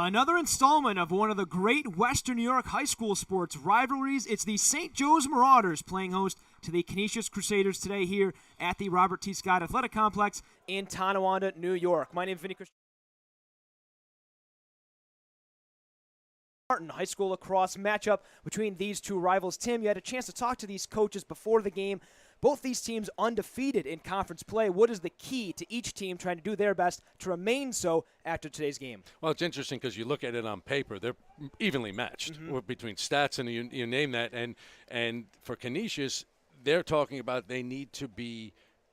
Another installment of one of the great Western New York high school sports rivalries. It's the St. Joe's Marauders playing host to the Canisius Crusaders today here at the Robert T. Scott Athletic Complex in Tonawanda, New York. My name is Vinny Christian. High school lacrosse matchup between these two rivals. Tim, you had a chance to talk to these coaches before the game. Both these teams undefeated in conference play. What is the key to each team trying to do their best to remain so after today's game? Well, it's interesting because you look at it on paper, they're evenly matched between stats and you name that. And for Canisius, they're talking about they need to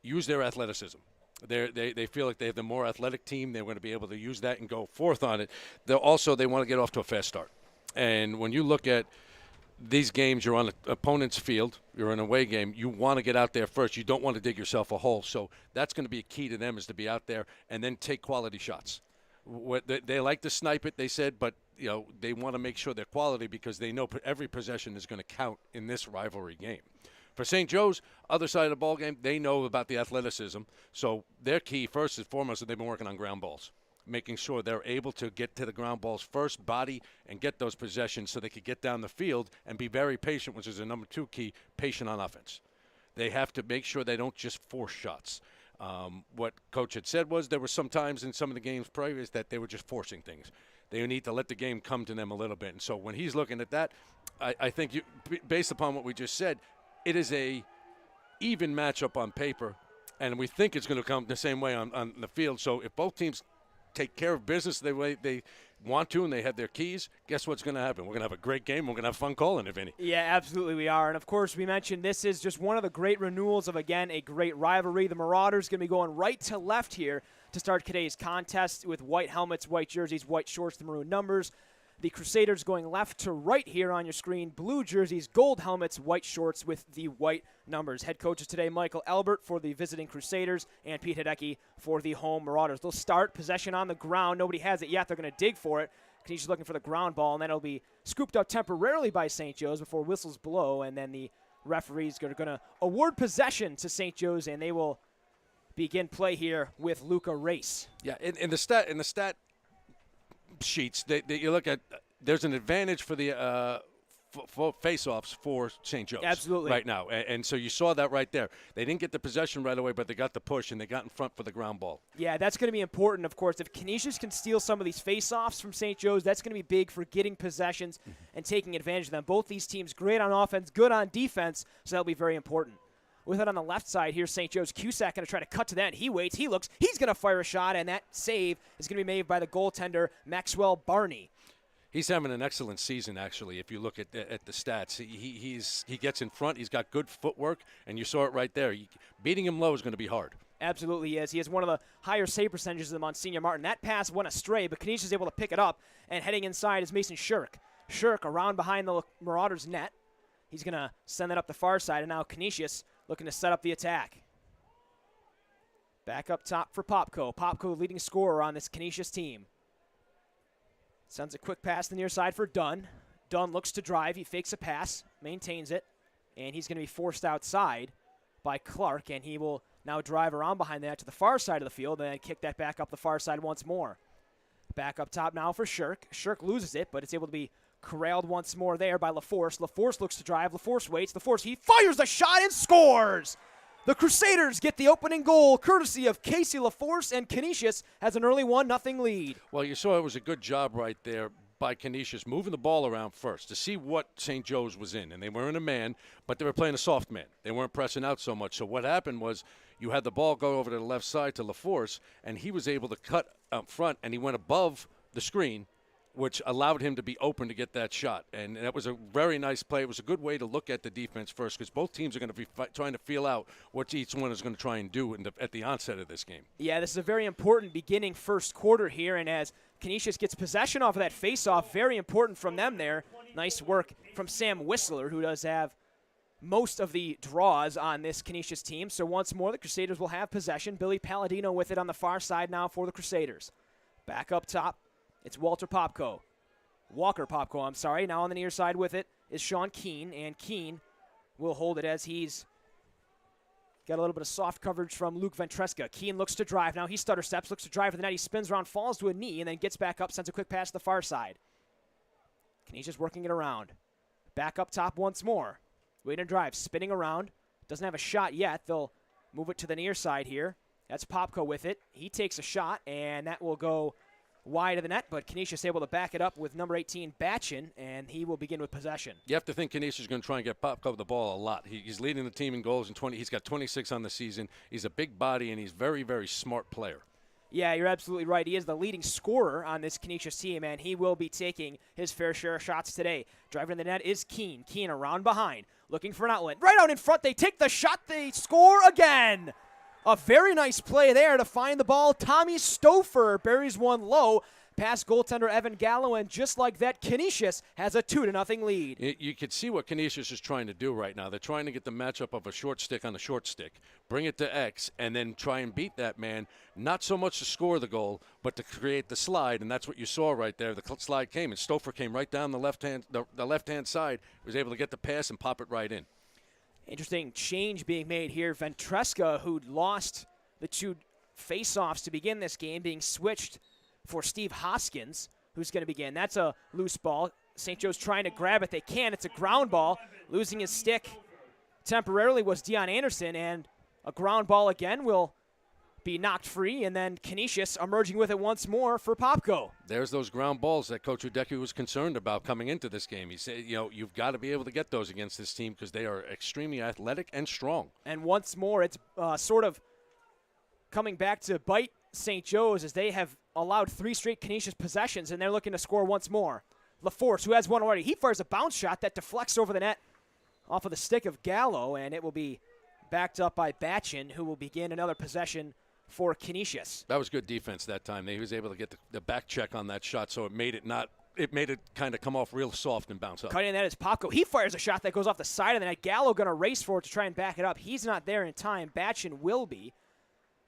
use their athleticism. They feel like they have the more athletic team. They're going to be able to use that and go forth on it. They want to get off to a fast start. And when you look at these games, you're on an opponent's field, you're in an away game, you want to get out there first. You don't want to dig yourself a hole. So that's going to be a key to them, is to be out there and then take quality shots. They like to snipe it, they said, but they want to make sure they're quality because they know every possession is going to count in this rivalry game. For St. Joe's, other side of the ball game, they know about the athleticism. So their key, first and foremost, is they've been working on ground balls, making sure they're able to get to the ground balls first, body, and get those possessions so they could get down the field and be very patient, which is the number 2 key, patient on offense. They have to make sure they don't just force shots. What Coach had said was there were some times in some of the games previous that they were just forcing things. They need to let the game come to them a little bit. And so when he's looking at that, I think based upon what we just said, it is a even matchup on paper, and we think it's going to come the same way on the field. So if both teams take care of business the way they want to and they have their keys, guess what's going to happen? We're going to have a great game. We're going to have fun calling it, Vinny. Yeah, absolutely we are. And, of course, we mentioned this is just one of the great renewals of, again, a great rivalry. The Marauders going to be going right to left here to start today's contest with white helmets, white jerseys, white shorts, the maroon numbers. The Crusaders going left to right here on your screen. Blue jerseys, gold helmets, white shorts with the white numbers. Head coaches today, Michael Albert for the visiting Crusaders and Pete Hideki for the home Marauders. They'll start possession on the ground. Nobody has it yet. They're going to dig for it. Canisius looking for the ground ball, and then it'll be scooped up temporarily by St. Joe's before whistles blow, and then the referees are going to award possession to St. Joe's, and they will begin play here with Luca Race. Yeah, in the stat sheets, you look at, there's an advantage for the for face-offs for St. Joe's. Absolutely. Right now. And so you saw that right there. They didn't get the possession right away, but they got the push, and they got in front for the ground ball. Yeah, that's going to be important, of course. If Canisius can steal some of these face-offs from St. Joe's, that's going to be big for getting possessions and taking advantage of them. Both these teams great on offense, good on defense, so that'll be very important. With it on the left side here, St. Joe's Cusack going to try to cut to that. He waits, he looks, he's going to fire a shot, and that save is going to be made by the goaltender, Maxwell Barney. He's having an excellent season, actually, if you look at the stats. He gets in front. He's got good footwork, and you saw it right there. Beating him low is going to be hard. Absolutely he is. He has one of the higher save percentages of Monsignor Martin. That pass went astray, but Canisius is able to pick it up, and heading inside is Mason Shirk. Shirk around behind the Marauders' net. He's going to send it up the far side, and now Canisius looking to set up the attack. Back up top for Popko. Popko leading scorer on this Canisius team. Sends a quick pass to the near side for Dunn. Dunn looks to drive. He fakes a pass, maintains it, and he's going to be forced outside by Clark, and he will now drive around behind that to the far side of the field and then kick that back up the far side once more. Back up top now for Shirk. Shirk loses it, but it's able to be corralled once more there by LaForce. LaForce looks to drive. LaForce waits. LaForce, he fires the shot and scores! The Crusaders get the opening goal courtesy of Casey LaForce, and Canisius has an early 1-0 lead. Well, you saw it was a good job right there by Canisius, moving the ball around first to see what St. Joe's was in. And they were in a man, but they were playing a soft man. They weren't pressing out so much. So what happened was you had the ball go over to the left side to LaForce, and he was able to cut up front, and he went above the screen, which allowed him to be open to get that shot. And that was a very nice play. It was a good way to look at the defense first, because both teams are going to be trying to feel out what each one is going to try and do at the onset of this game. Yeah, this is a very important beginning first quarter here, and as Canisius gets possession off of that face-off, very important from them there. Nice work from Sam Whistler, who does have most of the draws on this Canisius team. So once more, the Crusaders will have possession. Billy Palladino with it on the far side now for the Crusaders. Back up top. It's Walker Popko. I'm sorry. Now on the near side with it is Sean Keene, and Keene will hold it as he's Got a little bit of soft coverage from Luke Ventresca. Keene looks to drive. Now he stutter steps, looks to drive to the net. He spins around, falls to a knee, and then gets back up, sends a quick pass to the far side. Canisius working it around. Back up top once more. Waiting to drive, spinning around. Doesn't have a shot yet. They'll move it to the near side here. That's Popko with it. He takes a shot, and that will go wide of the net, but Canisius able to back it up with number 18, Bachchan, and he will begin with possession. You have to think Canisius is going to try and get Popko the ball a lot. He's leading the team in goals, and he's got 26 on the season. He's a big body, and he's very, very smart player. Yeah, you're absolutely right. He is the leading scorer on this Canisius team, and he will be taking his fair share of shots today. Driving in the net is Keene. Keene around behind, looking for an outlet. Right out in front, they take the shot, they score again. A very nice play there to find the ball. Tommy Stouffer buries one low past goaltender Evan Gallo, and just like that, Canisius has a 2-0 lead. You can see what Canisius is trying to do right now. They're trying to get the matchup of a short stick on a short stick, bring it to X, and then try and beat that man, not so much to score the goal, but to create the slide, and that's what you saw right there. The slide came, and Stouffer came right down the left-hand side, was able to get the pass and pop it right in. Interesting change being made here. Ventresca, who lost the 2 face-offs to begin this game, being switched for Steve Hoskins, who's going to begin. That's a loose ball. St. Joe's trying to grab it. They can. It's a ground ball. Losing his stick temporarily was Dion Anderson, and a ground ball again will be knocked free, and then Canisius emerging with it once more for Popko. There's those ground balls that Coach Udeki was concerned about coming into this game. He said, you've got to be able to get those against this team because they are extremely athletic and strong. And once more, it's sort of coming back to bite St. Joe's as they have allowed 3 straight Canisius possessions, and they're looking to score once more. LaForce, who has one already, he fires a bounce shot that deflects over the net off of the stick of Gallo, and it will be backed up by Bachchan, who will begin another possession for Canisius. That was good defense that time. He was able to get the back check on that shot, so it made it kind of come off real soft and bounce up. Cutting that is Popko. He fires a shot that goes off the side of the net. Gallo going to race for it to try and back it up. He's not there in time. Bachchan will be.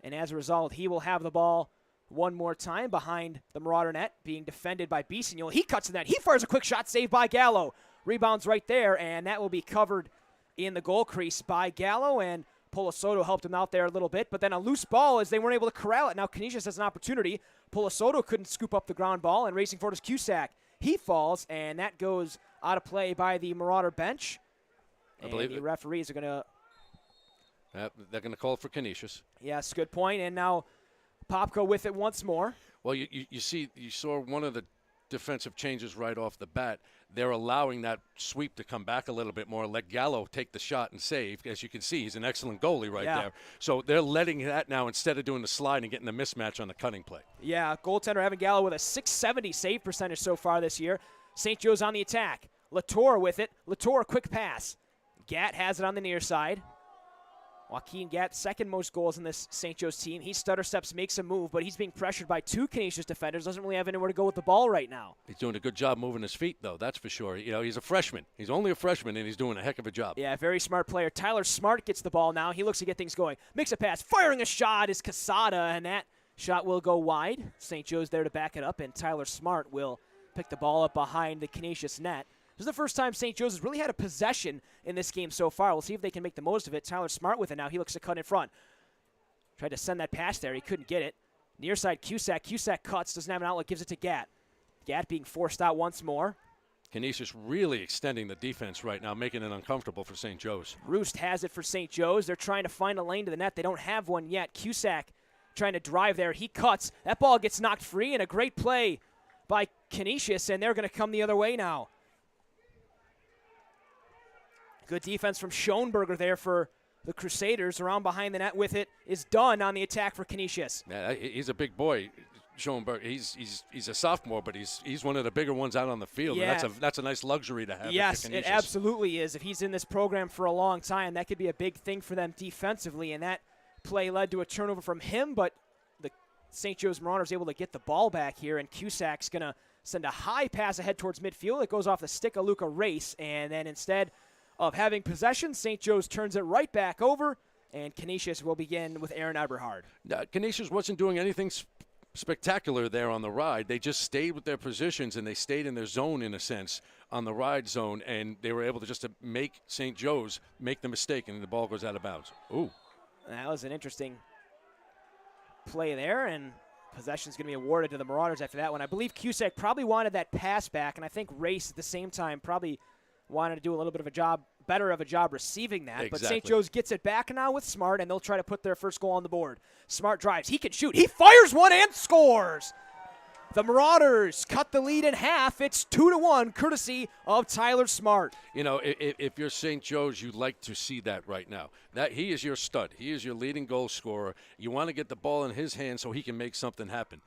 And as a result, he will have the ball one more time behind the Marauder net, being defended by Bissignol. He cuts the net. He fires a quick shot, saved by Gallo. Rebounds right there, and that will be covered in the goal crease by Gallo, and Polosoto helped him out there a little bit, but then a loose ball as they weren't able to corral it. Now Canisius has an opportunity. Polosoto couldn't scoop up the ground ball, and racing for it is Cusack. He falls, and that goes out of play by the Marauder bench. I believe the referees are going to... they're going to call for Canisius. Yes, good point. And now Popko with it once more. Well, you saw one of the defensive changes right off the bat. They're allowing that sweep to come back a little bit more, let Gallo take the shot and save. As you can see, he's an excellent goalie right there. So they're letting that now instead of doing the slide and getting the mismatch on the cutting play. Yeah, goaltender Evan Gallo with a .670 save percentage so far this year. St. Joe's on the attack. Latour with it. Latour, quick pass. Gatt has it on the near side. Joaquin Gatt, second most goals in this St. Joe's team. He stutter steps, makes a move, but he's being pressured by 2 Canisius defenders. Doesn't really have anywhere to go with the ball right now. He's doing a good job moving his feet, though, that's for sure. He's a freshman. He's only a freshman, and he's doing a heck of a job. Yeah, very smart player. Tyler Smart gets the ball now. He looks to get things going. Makes a pass. Firing a shot is Casada, and that shot will go wide. St. Joe's there to back it up, and Tyler Smart will pick the ball up behind the Canisius net. This is the first time St. Joe's has really had a possession in this game so far. We'll see if they can make the most of it. Tyler Smart with it now. He looks to cut in front. Tried to send that pass there. He couldn't get it. Near side, Cusack. Cusack cuts. Doesn't have an outlet. Gives it to Gatt. Gatt being forced out once more. Canisius really extending the defense right now, making it uncomfortable for St. Joe's. Roost has it for St. Joe's. They're trying to find a lane to the net. They don't have one yet. Cusack trying to drive there. He cuts. That ball gets knocked free, and a great play by Canisius, and they're going to come the other way now. Good defense from Schoenberger there for the Crusaders. Around behind the net with it is Dunn on the attack for Canisius. Yeah, he's a big boy, Schoenberger. He's a sophomore, but he's one of the bigger ones out on the field. Yeah. And that's a nice luxury to have. Yes, it absolutely is. If he's in this program for a long time, that could be a big thing for them defensively. And that play led to a turnover from him, but the St. Joe's Marauders able to get the ball back here, and Cusack's going to send a high pass ahead towards midfield. It goes off the stick of Luca Race, and then instead of having possession, St. Joe's turns it right back over, and Canisius will begin with Aaron Eberhard. Canisius wasn't doing anything spectacular there on the ride. They just stayed with their positions, and they stayed in their zone, in a sense, on the ride zone, and they were able to just make St. Joe's make the mistake, and the ball goes out of bounds. Ooh. That was an interesting play there, and possession's going to be awarded to the Marauders after that one. I believe Cusack probably wanted that pass back, and I think Race at the same time probably wanted to do a little bit of a job, better of a job receiving that. Exactly. But St. Joe's gets it back now with Smart, and they'll try to put their first goal on the board. Smart drives. He can shoot. He fires one and scores. The Marauders cut the lead in half. It's 2-1, courtesy of Tyler Smart. You know, if you're St. Joe's, you'd like to see that right now. That he is your stud. He is your leading goal scorer. You want to get the ball in his hands so he can make something happen.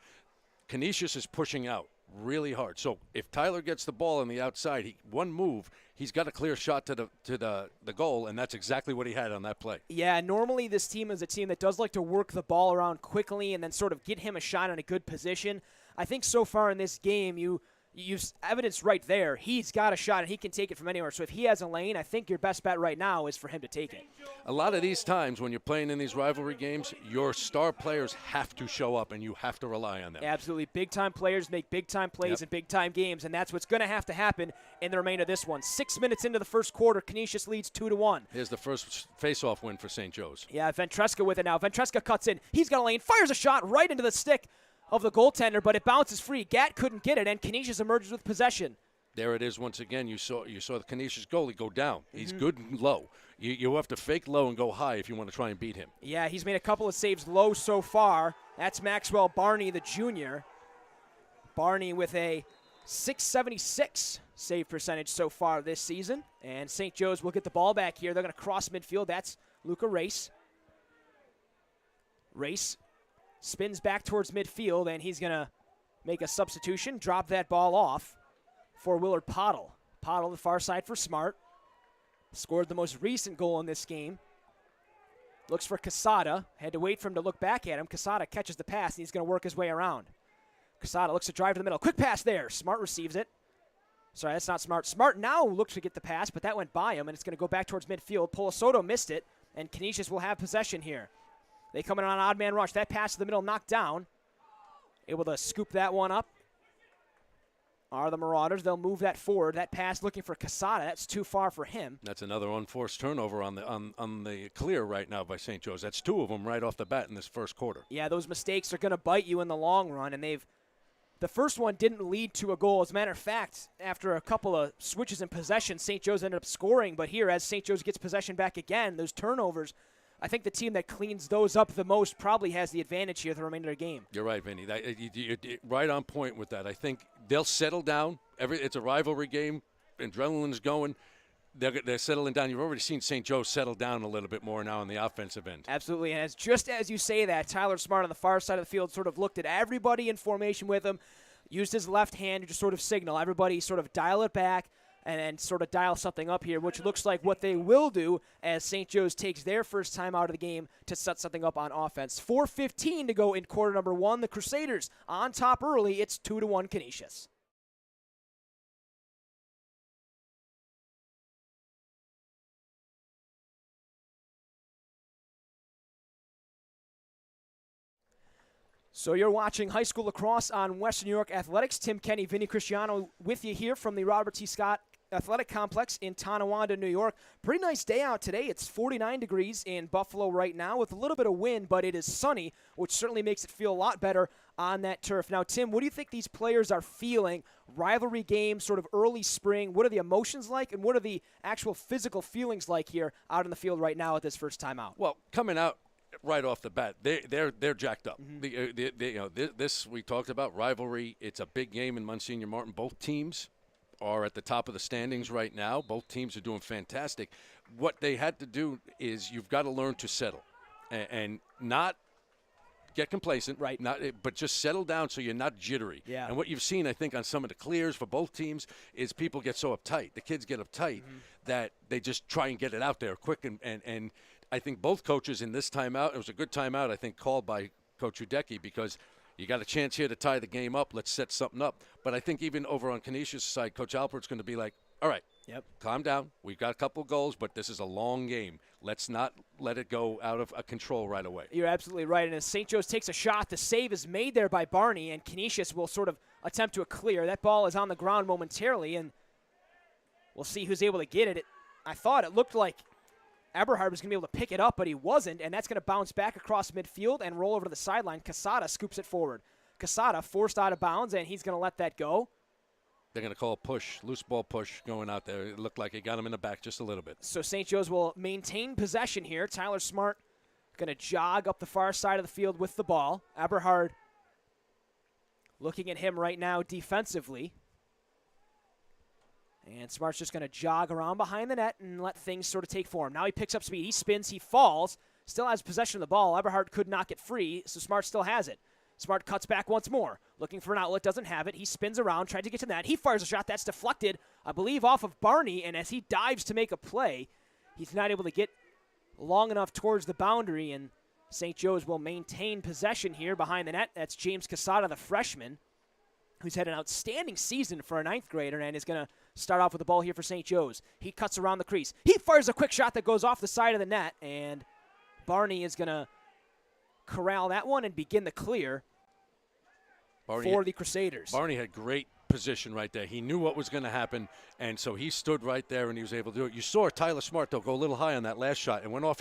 Canisius is pushing out really hard. So if Tyler gets the ball on the outside, one move, he's got a clear shot to the goal, and that's exactly what he had on that play. Yeah, normally this team is a team that does like to work the ball around quickly and then sort of get him a shot in a good position. I think so far in this game, you've evidenced right there, he's got a shot and he can take it from anywhere. So if he has a lane, I think your best bet right now is for him to take it. A lot of these times when you're playing in these rivalry games, your star players have to show up and you have to rely on them. Absolutely. Big-time players make big-time plays in big-time games, and that's what's going to have to happen in the remainder of this one. 6 minutes into the first quarter, Canisius leads 2-1. Here's the first face-off win for St. Joe's. Yeah, Ventresca with it now. Ventresca cuts in. He's got a lane, fires a shot right into the stick of the goaltender, but it bounces free. Gatt couldn't get it, and Canisius emerges with possession. There it is once again. You saw the Canisius goalie go down. He's good and low. You have to fake low and go high if you want to try and beat him. Yeah, he's made a couple of saves low so far. That's Maxwell Barney, the junior. Barney with a .676 save percentage so far this season. And St. Joe's will get the ball back here. They're going to cross midfield. That's Luca Race. Race spins back towards midfield, and he's going to make a substitution, drop that ball off for Willard Pottle. Pottle, the far side for Smart. Scored the most recent goal in this game. Looks for Casada. Had to wait for him to look back at him. Casada catches the pass, and he's going to work his way around. Casada looks to drive to the middle. Quick pass there. Smart receives it. Sorry, that's not Smart. Smart now looks to get the pass, but that went by him, and it's going to go back towards midfield. Polosoto missed it, and Canisius will have possession here. They come in on an odd man rush. That pass to the middle knocked down. Able to scoop that one up are the Marauders. They'll move that forward. That pass looking for Casada. That's too far for him. That's another unforced turnover on the clear right now by St. Joe's. That's two of them right off the bat in this first quarter. Yeah, those mistakes are going to bite you in the long run, and the first one didn't lead to a goal. As a matter of fact, after a couple of switches in possession, St. Joe's ended up scoring. But here, as St. Joe's gets possession back again, those turnovers, I think the team that cleans those up the most probably has the advantage here the remainder of the game. You're right, Vinny. You're right on point with that. I think they'll settle down. It's a rivalry game. Adrenaline's going. They're settling down. You've already seen St. Joe settle down a little bit more now on the offensive end. Absolutely. And just as you say that, Tyler Smart on the far side of the field sort of looked at everybody in formation with him, used his left hand to just sort of signal. Everybody sort of dial it back and sort of dial something up here, which looks like what they will do as St. Joe's takes their first time out of the game to set something up on offense. 4:15 to go in quarter number one. The Crusaders on top early. It's 2-1 Canisius. So you're watching high school lacrosse on Western New York Athletics. Tim Kenny, Vinny Cristiano with you here from the Robert T. Scott Athletic Complex in Tonawanda, New York. Pretty nice day out today. It's 49 degrees in Buffalo right now with a little bit of wind, but it is sunny, which certainly makes it feel a lot better on that turf. Now, Tim, what do you think these players are feeling? Rivalry game, sort of early spring. What are the emotions like, and what are the actual physical feelings like here out in the field right now at this first time out? Well, coming out right off the bat, they're jacked up. This we talked about rivalry. It's a big game in Monsignor Martin. Both teams are at the top of the standings right now. Both teams are doing fantastic. What they had to do is you've got to learn to settle and not get complacent, right? But just settle down so you're not jittery. Yeah. And what you've seen, I think, on some of the clears for both teams is people get so uptight. The kids get uptight that they just try and get it out there quick. And I think both coaches in this timeout, it was a good timeout, I think, called by Coach Udecki, because you got a chance here to tie the game up. Let's set something up. But I think even over on Canisius' side, Coach Alpert's going to be like, all right, calm down. We've got a couple goals, but this is a long game. Let's not let it go out of control right away. You're absolutely right. And as St. Joe's takes a shot, the save is made there by Barney, and Canisius will sort of attempt to a clear. That ball is on the ground momentarily, and we'll see who's able to get it. I thought it looked like Eberhard was going to be able to pick it up, but he wasn't, and that's going to bounce back across midfield and roll over to the sideline. Quesada scoops it forward. Quesada forced out of bounds, and he's going to let that go. They're going to call a push, loose ball push going out there. It looked like it got him in the back just a little bit. So St. Joe's will maintain possession here. Tyler Smart going to jog up the far side of the field with the ball. Eberhard looking at him right now defensively. And Smart's just going to jog around behind the net and let things sort of take form. Now he picks up speed. He spins. He falls. Still has possession of the ball. Eberhard could knock it free, so Smart still has it. Smart cuts back once more. Looking for an outlet. Doesn't have it. He spins around. Tried to get to the net. He fires a shot. That's deflected, I believe, off of Barney. And as he dives to make a play, he's not able to get long enough towards the boundary. And St. Joe's will maintain possession here behind the net. That's James Quesada, the freshman, who's had an outstanding season for a ninth grader and is going to start off with the ball here for St. Joe's. He cuts around the crease. He fires a quick shot that goes off the side of the net, and Barney is going to corral that one and begin the clear for the Crusaders. Barney had great position right there. He knew what was going to happen, and so he stood right there and he was able to do it. You saw Tyler Smart, though, go a little high on that last shot and went off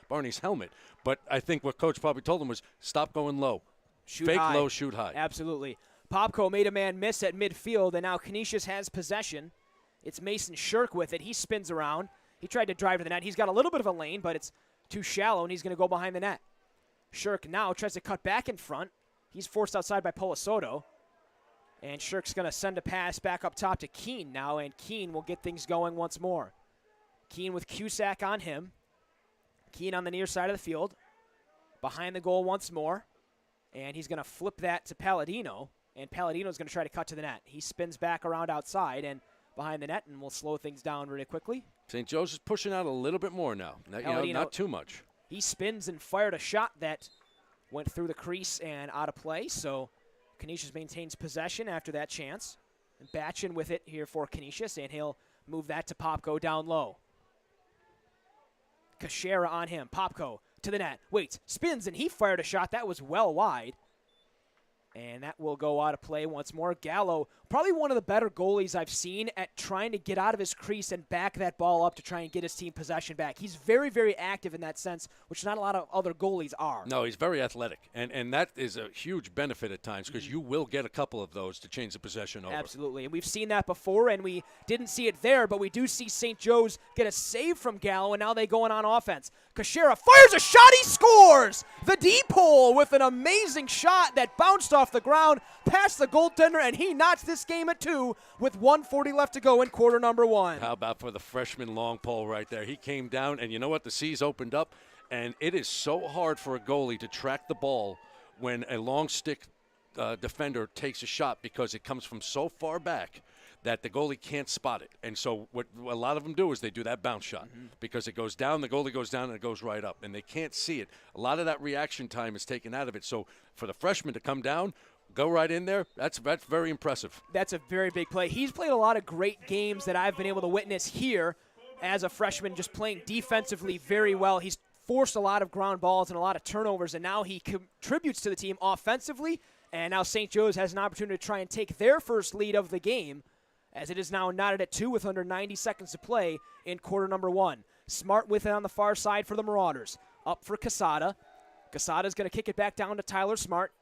Barney's helmet. But I think what Coach probably told him was stop going low. Shoot Fake high. low, shoot high. Absolutely. Popko made a man miss at midfield, and now Canisius has possession. It's Mason Shirk with it. He spins around. He tried to drive to the net. He's got a little bit of a lane, but it's too shallow, and he's going to go behind the net. Shirk now tries to cut back in front. He's forced outside by Polisoto. And Shirk's going to send a pass back up top to Keene now, and Keene will get things going once more. Keene with Cusack on him. Keene on the near side of the field. Behind the goal once more. And he's going to flip that to Palladino. And Palladino's going to try to cut to the net. He spins back around outside and behind the net, and will slow things down really quickly. St. Joe's is pushing out a little bit more now. Not too much. He spins and fired a shot that went through the crease and out of play. So Canisius maintains possession after that chance. And Bachchan with it here for Canisius, and he'll move that to Popko down low. Cashera on him. Popko to the net. Waits, spins, and he fired a shot that was well wide. And that will go out of play once more. Gallo, probably one of the better goalies I've seen at trying to get out of his crease and back that ball up to try and get his team possession back. He's very, very active in that sense, which not a lot of other goalies are. No, he's very athletic. And that is a huge benefit at times because you will get a couple of those to change the possession over. Absolutely. And we've seen that before, and we didn't see it there, but we do see St. Joe's get a save from Gallo, and now they go in on offense. Cashera fires a shot. He scores! The deep hole with an amazing shot that bounced off the ground past the goaltender, and he knocks this game at 2 with 1:40 left to go in quarter number 1. How about for the freshman long pole right there? He came down, and you know what? The seas opened up, and it is so hard for a goalie to track the ball when a long stick defender takes a shot because it comes from so far back that the goalie can't spot it. And so what a lot of them do is they do that bounce shot because it goes down, the goalie goes down, and it goes right up, and they can't see it. A lot of that reaction time is taken out of it. So for the freshman to come down, go right in there, that's very impressive. That's a very big play. He's played a lot of great games that I've been able to witness here as a freshman, just playing defensively very well. He's forced a lot of ground balls and a lot of turnovers, and now he contributes to the team offensively, and now St. Joe's has an opportunity to try and take their first lead of the game, as it is now knotted at 2 with under 90 seconds to play in quarter number 1. Smart with it on the far side for the Marauders. Up for Quesada. Quesada's going to kick it back down to Tyler Smart,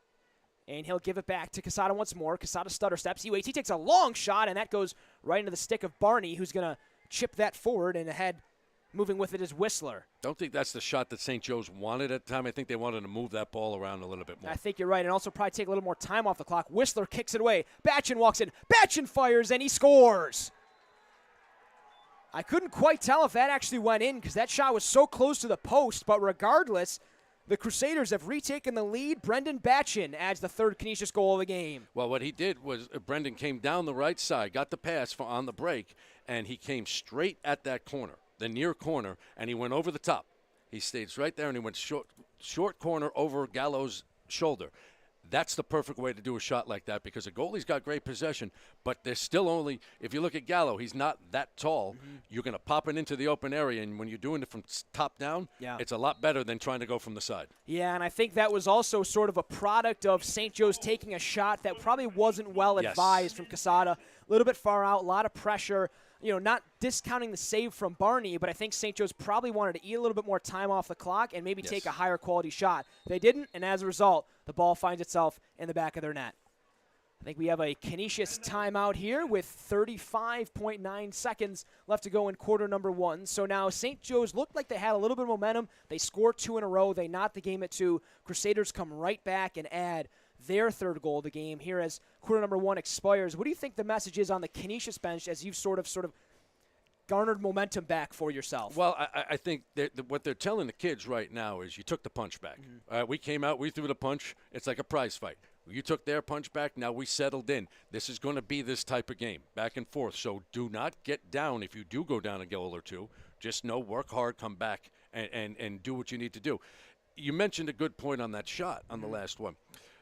and he'll give it back to Quesada once more. Quesada stutter steps. He waits. He takes a long shot, and that goes right into the stick of Barney, who's going to chip that forward, and ahead moving with it is Whistler. Don't think that's the shot that St. Joe's wanted at the time. I think they wanted to move that ball around a little bit more. I think you're right, and also probably take a little more time off the clock. Whistler kicks it away. Bachchan walks in. Bachchan fires, and he scores. I couldn't quite tell if that actually went in because that shot was so close to the post, but regardless, the Crusaders have retaken the lead. Brendan Bachchan adds the third Canisius goal of the game. Well, what he did was Brendan came down the right side, got the pass on the break, and he came straight at that corner, the near corner, and he went over the top. He stayed right there, and he went short corner over Gallo's shoulder. That's the perfect way to do a shot like that because a goalie's got great possession, but there's still only, if you look at Gallo, he's not that tall. You're going to pop it into the open area, and when you're doing it from top down, it's a lot better than trying to go from the side. Yeah, and I think that was also sort of a product of St. Joe's taking a shot that probably wasn't well advised from Quesada. A little bit far out, a lot of pressure. not discounting the save from Barney, but I think St. Joe's probably wanted to eat a little bit more time off the clock and maybe take a higher quality shot. They didn't, and as a result, the ball finds itself in the back of their net. I think we have a Canisius timeout here with 35.9 seconds left to go in quarter number 1. So now St. Joe's looked like they had a little bit of momentum. They scored 2 in a row. They knot the game at 2. Crusaders come right back and add their third goal of the game here as quarter number 1 expires. What do you think the message is on the Canisius bench as you've sort of garnered momentum back for yourself? Well, I think what they're telling the kids right now is you took the punch back. We came out, we threw the punch. It's like a prize fight. You took their punch back. Now we settled in. This is going to be this type of game, back and forth. So do not get down if you do go down a goal or two. Just know, work hard, come back, and do what you need to do. You mentioned a good point on that shot on the last one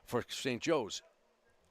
for St. Joe's.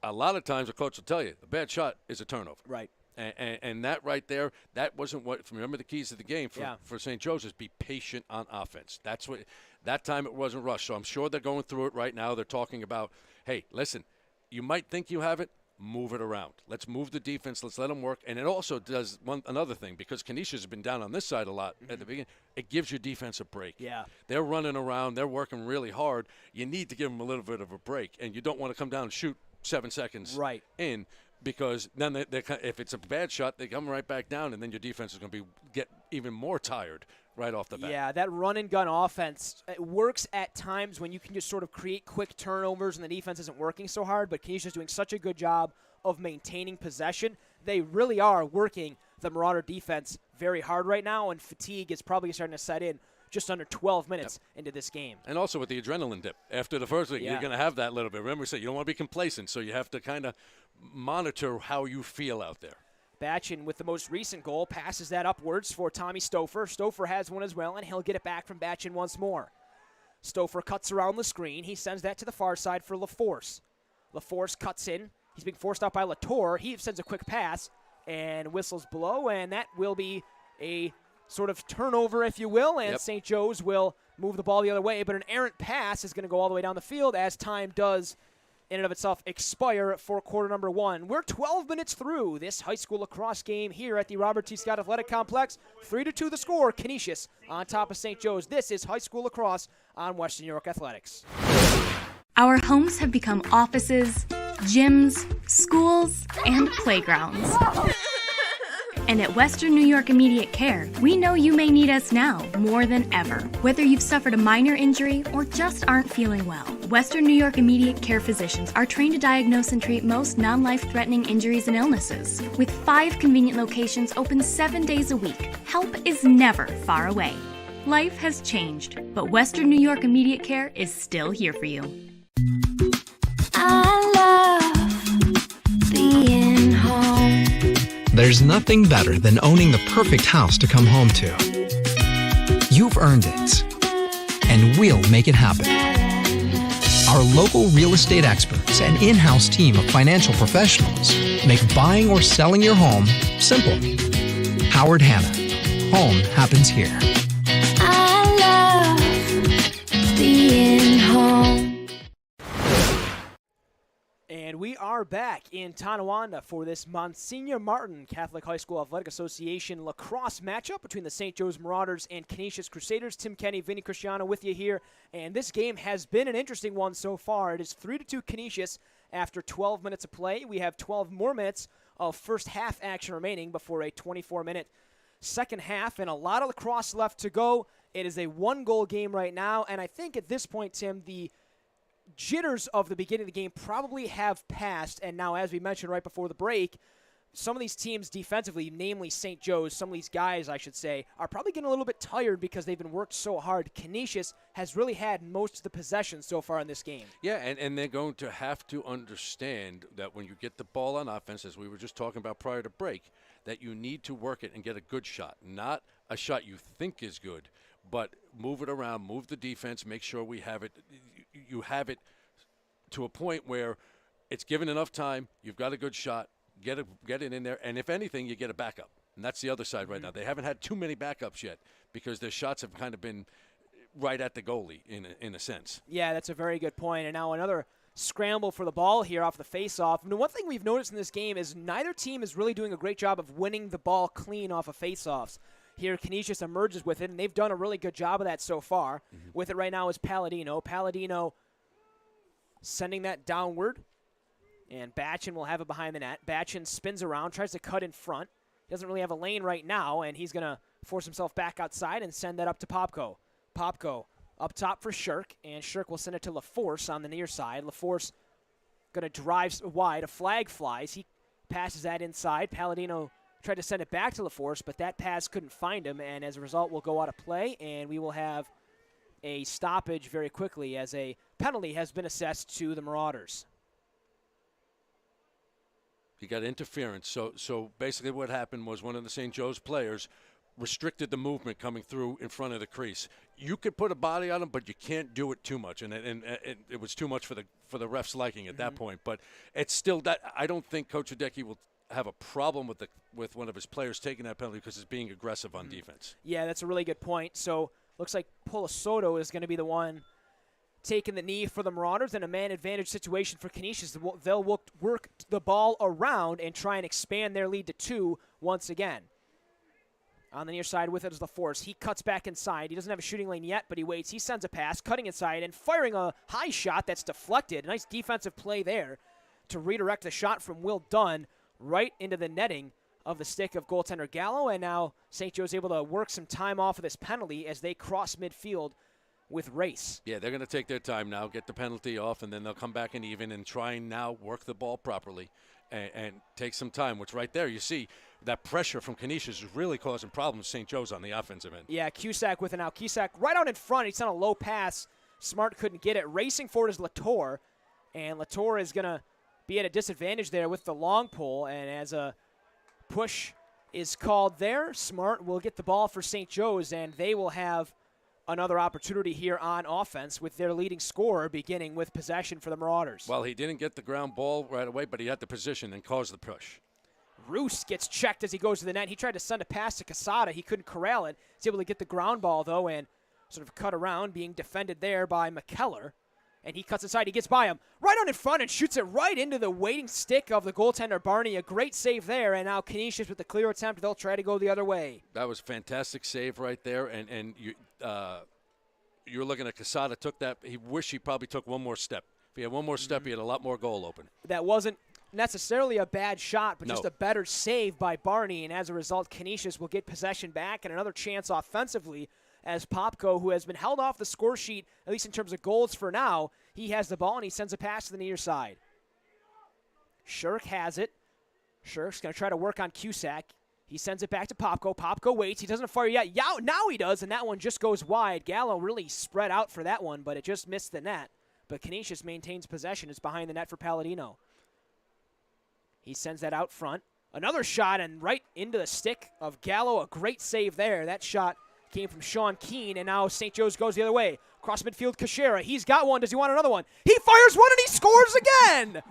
A lot of times the coach will tell you the bad shot is a turnover. Right. And that right there, that wasn't what. Remember the keys to the game for St. Joe's is be patient on offense. That's what. That time it wasn't rushed. So I'm sure they're going through it right now. They're talking about, hey, listen, you might think you have it. Move it around. Let's move the defense. Let's let them work. And it also does another thing, because Canisius has been down on this side a lot at the beginning. It gives your defense a break. Yeah. They're running around. They're working really hard. You need to give them a little bit of a break. And you don't want to come down and shoot 7 seconds in, because then if it's a bad shot, they come right back down, and then your defense is going to get even more tired right off the bat. Yeah, that run-and-gun offense, it works at times when you can just sort of create quick turnovers and the defense isn't working so hard, but Canisius is doing such a good job of maintaining possession. They really are working the Marauder defense very hard right now, and fatigue is probably starting to set in just under 12 minutes into this game. And also with the adrenaline dip. After the first week, you're going to have that little bit. Remember, we said you don't want to be complacent, so you have to kind of monitor how you feel out there. Bachchan, with the most recent goal, passes that upwards for Tommy Stouffer. Stouffer has one as well, and he'll get it back from Bachchan once more. Stouffer cuts around the screen. He sends that to the far side for LaForce. LaForce cuts in. He's being forced out by Latour. He sends a quick pass and whistles below, and that will be a sort of turnover, if you will, and St. Joe's will move the ball the other way. But an errant pass is going to go all the way down the field, as time does in and of itself expire for quarter number 1. We're 12 minutes through this high school lacrosse game here at the Robert T. Scott Athletic Complex. 3-2 the score. Canisius on top of St. Joe's. This is high school lacrosse on Western New York Athletics. Our homes have become offices, gyms, schools, and playgrounds. And at Western New York Immediate Care, we know you may need us now more than ever. Whether you've suffered a minor injury or just aren't feeling well, Western New York Immediate Care physicians are trained to diagnose and treat most non-life-threatening injuries and illnesses. With 5 convenient locations open 7 days a week, help is never far away. Life has changed, but Western New York Immediate Care is still here for you. I love being home. There's nothing better than owning the perfect house to come home to. You've earned it, and we'll make it happen. Our local real estate experts and in-house team of financial professionals make buying or selling your home simple. Howard Hanna. Home happens here. I love being home. And we are back in Tonawanda for this Monsignor Martin Catholic High School Athletic Association lacrosse matchup between the St. Joe's Marauders and Canisius Crusaders. Tim Kenny, Vinny Cristiano with you here. And this game has been an interesting one so far. It is 3-2 Canisius after 12 minutes of play. We have 12 more minutes of first half action remaining before a 24-minute second half, and a lot of lacrosse left to go. It is a one-goal game right now, and I think at this point, Tim, the jitters of the beginning of the game probably have passed, and now, as we mentioned right before the break, some of these teams defensively, namely St. Joe's, some of these guys, I should say, are probably getting a little bit tired because they've been worked so hard. Canisius has really had most of the possession so far in this game. Yeah, and they're going to have to understand that when you get the ball on offense, as we were just talking about prior to break, that you need to work it and get a good shot, not a shot you think is good, but move it around, move the defense, make sure we have it. You have it to a point where it's given enough time, you've got a good shot, get it in there, and if anything, you get a backup. And that's the other side right now. They haven't had too many backups yet because their shots have kind of been right at the goalie in a sense. Yeah, that's a very good point. And now another scramble for the ball here off the face-off. And one thing we've noticed in this game is neither team is really doing a great job of winning the ball clean off of face-offs. Here, Canisius emerges with it, and they've done a really good job of that so far. With it right now is Palladino. Palladino sending that downward, and Bachchan will have it behind the net. Bachchan spins around, tries to cut in front. He doesn't really have a lane right now, and he's going to force himself back outside and send that up to Popko. Popko up top for Shirk, and Shirk will send it to LaForce on the near side. LaForce going to drive wide. A flag flies. He passes that inside. Palladino tried to send it back to LaForce, but that pass couldn't find him, and as a result, will go out of play, and we will have a stoppage very quickly as a penalty has been assessed to the Marauders. He got interference. So basically what happened was one of the St. Joe's players restricted the movement coming through in front of the crease. You could put a body on him, but you can't do it too much, and it was too much for the ref's liking at that point. But it's still that I don't think Coach Hideki will have a problem with one of his players taking that penalty because it's being aggressive on defense. Yeah, that's a really good point. So looks like Polosoto is going to be the one taking the knee for the Marauders in a man advantage situation for Canisius. They'll work the ball around and try and expand their lead to 2 once again. On the near side with it is LaForce. He cuts back inside. He doesn't have a shooting lane yet, but he waits. He sends a pass, cutting inside and firing a high shot that's deflected. Nice defensive play there to redirect the shot from Will Dunn right into the netting of the stick of goaltender Gallo. And now St. Joe's able to work some time off of this penalty as they cross midfield with Race. Yeah, they're going to take their time now, get the penalty off, and then they'll come back and even and try and now work the ball properly and take some time, which right there you see that pressure from Canisius is really causing problems St. Joe's on the offensive end. Yeah, Cusack with it now. Cusack right out in front. He's on a low pass. Smart couldn't get it. Racing forward is Latour, and Latour is going to be at a disadvantage there with the long pull, and as a push is called there, Smart will get the ball for St. Joe's, and they will have another opportunity here on offense with their leading scorer beginning with possession for the Marauders. Well, he didn't get the ground ball right away, but he had the position and caused the push. Roos gets checked as he goes to the net. He tried to send a pass to Casada. He couldn't corral it. He's able to get the ground ball, though, and sort of cut around, being defended there by McKellar. And he cuts inside. He gets by him right on in front and shoots it right into the waiting stick of the goaltender, Barney. A great save there, and now Canisius with the clear attempt. They'll try to go the other way. That was a fantastic save right there, and you're looking at Casada took that. He wished he probably took one more step. If he had one more step, he had a lot more goal open. That wasn't necessarily a bad shot, but No. just a better save by Barney, and as a result, Canisius will get possession back and another chance offensively as Popko, who has been held off the score sheet, at least in terms of goals for now, he has the ball and he sends a pass to the near side. Shirk has it. Shirk's going to try to work on Cusack. He sends it back to Popko. Popko waits. He doesn't fire yet. Now he does, and that one just goes wide. Gallo really spread out for that one, but it just missed the net. But Canisius maintains possession. It's behind the net for Palladino. He sends that out front. Another shot and right into the stick of Gallo. A great save there. That shot came from Sean Keane, and now St. Joe's goes the other way. Cross midfield, Cashera. He's got one. Does he want another one? He fires one, and he scores again!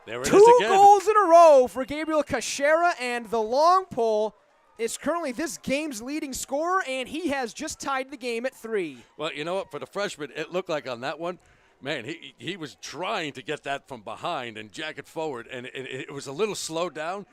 There it is Two again. goals in a row for Gabriel Cashera, and the long pole is currently this game's leading scorer, and he has just tied the game at 3. Well, you know what? For the freshman, it looked like on that one, man, he was trying to get that from behind and jack it forward, and it was a little slowed down,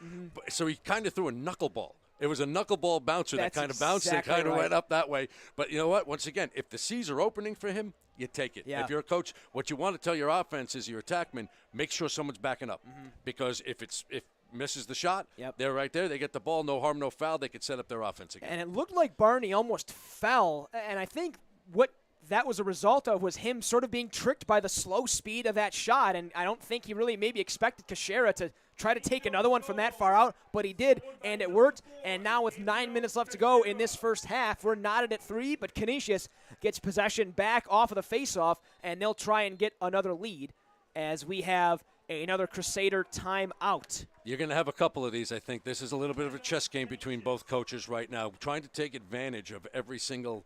so he kind of threw a knuckleball. It was a knuckleball bouncer that kind of bounced and kind of went up that way. But you know what? Once again, if the C's are opening for him, you take it. Yeah. If you're a coach, what you want to tell your offense is your attackman, make sure someone's backing up. Because if misses the shot, they're right there. They get the ball, no harm, no foul. They could set up their offense again. And it looked like Barney almost fell, and I think what that was a result of was him sort of being tricked by the slow speed of that shot, and I don't think he really maybe expected Cashera to try to take another one from that far out, but he did, and it worked. And now with 9 minutes left to go in this first half, we're knotted at 3, but Canisius gets possession back off of the faceoff, and they'll try and get another lead as we have another Crusader timeout. You're going to have a couple of these, I think. This is a little bit of a chess game between both coaches right now, trying to take advantage of every single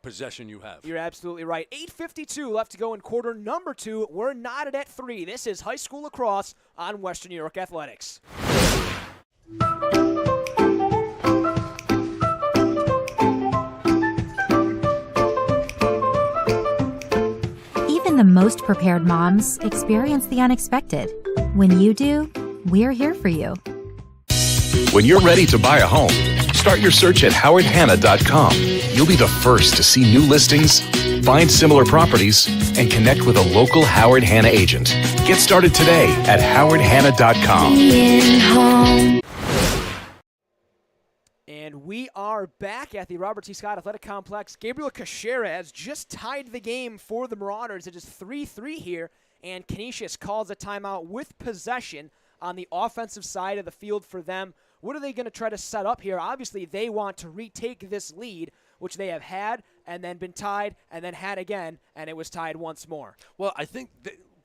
possession you have. You're absolutely right. 8:52 left to go in quarter number 2. We're knotted at 3. This is high school lacrosse on Western New York Athletics. Even the most prepared moms experience the unexpected. When you do, we're here for you. When you're ready to buy a home, start your search at howardhanna.com. You'll be the first to see new listings, find similar properties, and connect with a local Howard Hanna agent. Get started today at howardhanna.com. Being home. And we are back at the Robert T. Scott Athletic Complex. Gabriel Cashera has just tied the game for the Marauders. It is 3-3 here, and Canisius calls a timeout with possession on the offensive side of the field for them. What are they going to try to set up here? Obviously, they want to retake this lead, which they have had and then been tied and then had again, and it was tied once more. Well, I think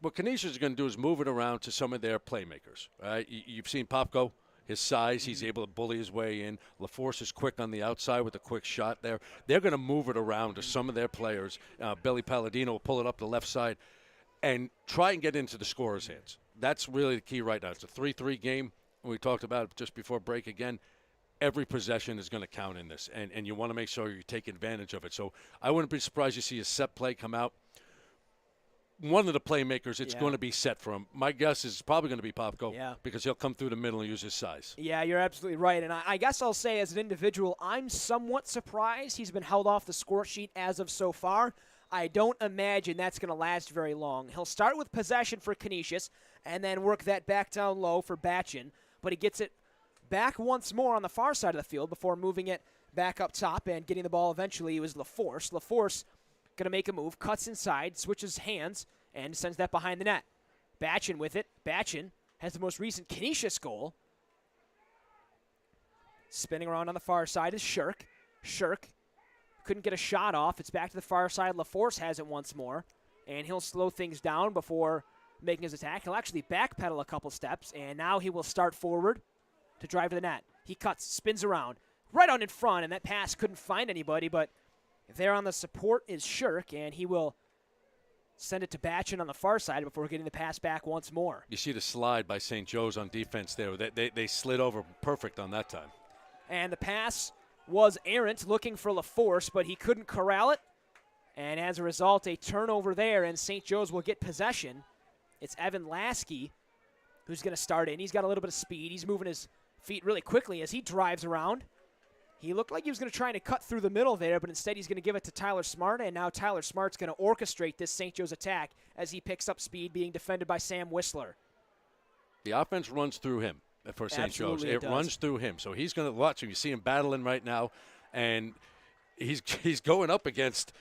what Canisius is going to do is move it around to some of their playmakers. Right? You've seen Popko. His size, he's able to bully his way in. LaForce is quick on the outside with a quick shot there. They're going to move it around to some of their players. Billy Palladino will pull it up the left side and try and get into the scorer's hands. That's really the key right now. It's a 3-3 game. We talked about it just before break again. Every possession is going to count in this, and you want to make sure you take advantage of it. So I wouldn't be surprised to see a set play come out. One of the playmakers, it's going to be set for him. My guess is probably going to be Popko because he'll come through the middle and use his size. Yeah, you're absolutely right. And I guess I'll say as an individual, I'm somewhat surprised he's been held off the score sheet as of so far. I don't imagine that's going to last very long. He'll start with possession for Canisius and then work that back down low for Bachchan, but he gets it back once more on the far side of the field before moving it back up top and getting the ball eventually. It was LaForce. LaForce going to make a move, cuts inside, switches hands, and sends that behind the net. Bachchan with it. Bachchan has the most recent Canisius goal. Spinning around on the far side is Shirk. Shirk couldn't get a shot off. It's back to the far side. LaForce has it once more, and he'll slow things down before making his attack. He'll actually backpedal a couple steps, and now he will start forward to drive to the net. He cuts, spins around, right on in front, and that pass couldn't find anybody, but there on the support is Shirk, and he will send it to Bachchan on the far side before getting the pass back once more. You see the slide by St. Joe's on defense there. They slid over perfect on that time. And the pass was errant, looking for LaForce, but he couldn't corral it. And as a result, a turnover there, and St. Joe's will get possession. It's Evan Lasky who's going to start in. He's got a little bit of speed. He's moving his feet really quickly as he drives around. He looked like he was going to try to cut through the middle there, but instead he's going to give it to Tyler Smart, and now Tyler Smart's going to orchestrate this St. Joe's attack as he picks up speed, being defended by Sam Whistler. The offense runs through him for St. Joe's. It runs through him, so he's going to watch him. You see him battling right now, and he's going up against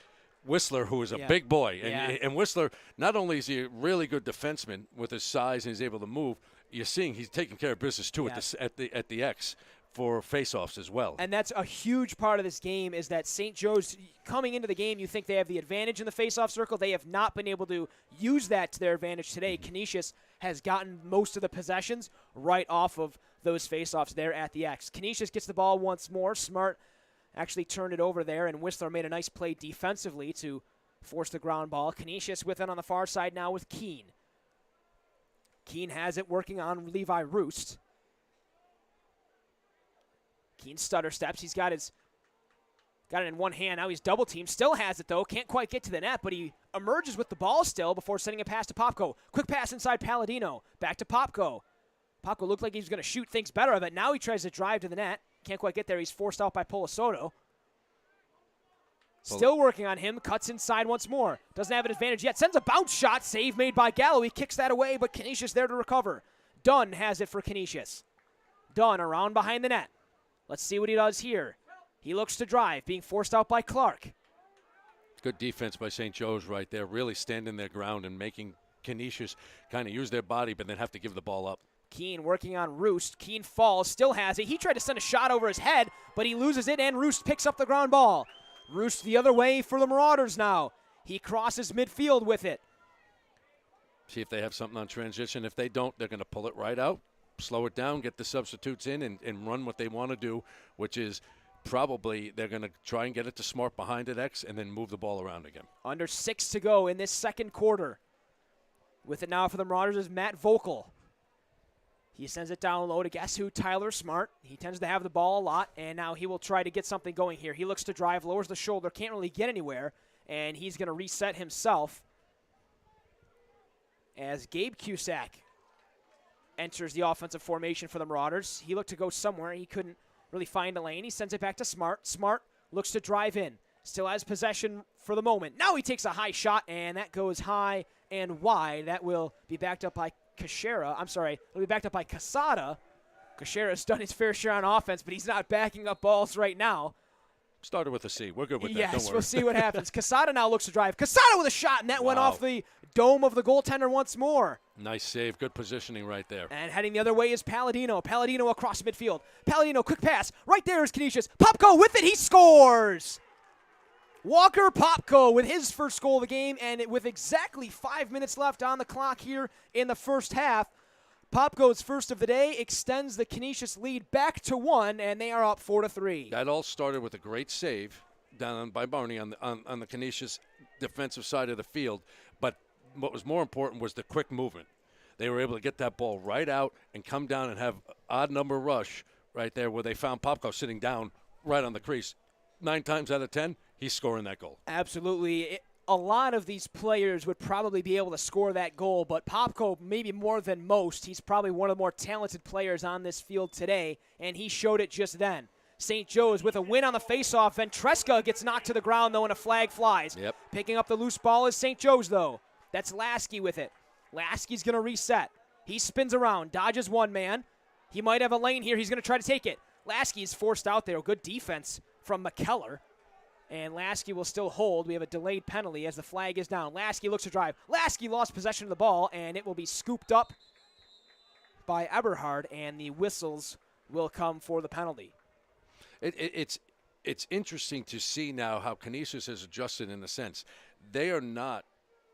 Whistler, who is a big boy. And Whistler, not only is he a really good defenseman with his size and he's able to move, you're seeing he's taking care of business too at the X for faceoffs as well. And that's a huge part of this game, is that St. Joe's, coming into the game, you think they have the advantage in the faceoff circle. They have not been able to use that to their advantage today. Canisius has gotten most of the possessions right off of those faceoffs there at the X. Canisius gets the ball once more. Smart actually turned it over there, and Whistler made a nice play defensively to force the ground ball. Canisius with it on the far side now with Keene. Keene has it working on Levi Roost. Keene stutter steps. He's got it in one hand. Now he's double teamed. Still has it, though. Can't quite get to the net, but he emerges with the ball still before sending it past to Popko. Quick pass inside Palladino. Back to Popko. Popko looked like he was going to shoot things better of it. Now he tries to drive to the net. Can't quite get there. He's forced out by Polosoto. Still working on him. Cuts inside once more. Doesn't have an advantage yet. Sends a bounce shot. Save made by Gallo. He kicks that away, but Canisius there to recover. Dunn has it for Canisius. Dunn around behind the net. Let's see what he does here. He looks to drive, being forced out by Clark. Good defense by St. Joe's right there, really standing their ground and making Canisius kind of use their body but then have to give the ball up. Keene working on Roost. Keene falls, still has it. He tried to send a shot over his head, but he loses it, and Roost picks up the ground ball. Roost the other way for the Marauders now. He crosses midfield with it. See if they have something on transition. If they don't, they're going to pull it right out, slow it down, get the substitutes in, and run what they want to do, which is probably they're going to try and get it to Smart behind at X and then move the ball around again. Under 6 to go in this second quarter. With it now for the Marauders is Matt Vogel. He sends it down low to guess who? Tyler Smart. He tends to have the ball a lot, and now he will try to get something going here. He looks to drive, lowers the shoulder, can't really get anywhere, and he's going to reset himself. as Gabe Cusack enters the offensive formation for the Marauders. He looked to go somewhere. He couldn't really find a lane. He sends it back to Smart. Smart looks to drive in. Still has possession for the moment. Now he takes a high shot, and that goes high and wide. That will be backed up by Cashera. I'm sorry, it'll be backed up by Quesada. Cashera's done his fair share on offense, but he's not backing up balls right now. Started with a C. We're good with that. Yes, Don't worry. we'll see what happens. Quesada now looks to drive. Quesada with a shot, and that went off the dome of the goaltender once more. Nice save. Good positioning right there. And heading the other way is Palladino. Palladino across midfield. Palladino, quick pass. Right there is Canisius. Popko with it. He scores! Walker Popko with his first goal of the game, and with exactly 5 minutes left on the clock here in the first half, Popko's first of the day extends the Canisius lead back to 1, and they are up 4-3. That all started with a great save down by Barney on the Canisius defensive side of the field, but what was more important was the quick movement. They were able to get that ball right out and come down and have odd number rush right there where they found Popko sitting down right on the crease. 9 times out of 10, he's scoring that goal. Absolutely. A lot of these players would probably be able to score that goal, but Popko, maybe more than most, he's probably one of the more talented players on this field today, and he showed it just then. St. Joe's with a win on the faceoff. Ventresca gets knocked to the ground, though, and a flag flies. Yep. Picking up the loose ball is St. Joe's, though. That's Lasky with it. Lasky's going to reset. He spins around, dodges one man. He might have a lane here. He's going to try to take it. Lasky is forced out there. Good defense from McKellar. And Lasky will still hold. We have a delayed penalty as the flag is down. Lasky looks to drive. Lasky lost possession of the ball, and it will be scooped up by Eberhard, and the whistles will come for the penalty. It's interesting to see now how Canisius has adjusted in the sense they are not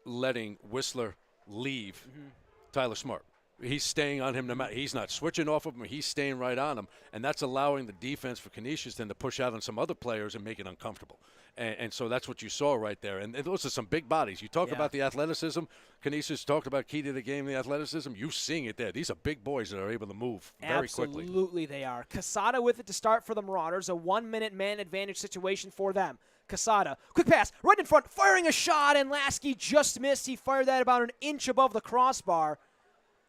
letting Whistler leave Tyler Smart. He's staying on him no matter. He's not switching off of him. He's staying right on him, and that's allowing the defense for Canisius then to push out on some other players and make it uncomfortable. And so that's what you saw right there. And those are some big bodies. You talk about the athleticism. Canisius talked about key to the game, the athleticism. You're seeing it there. These are big boys that are able to move very quickly. Absolutely they are. Quesada with it to start for the Marauders. A 1-minute man advantage situation for them. Quesada, quick pass, right in front, firing a shot, and Lasky just missed. He fired that about an inch above the crossbar.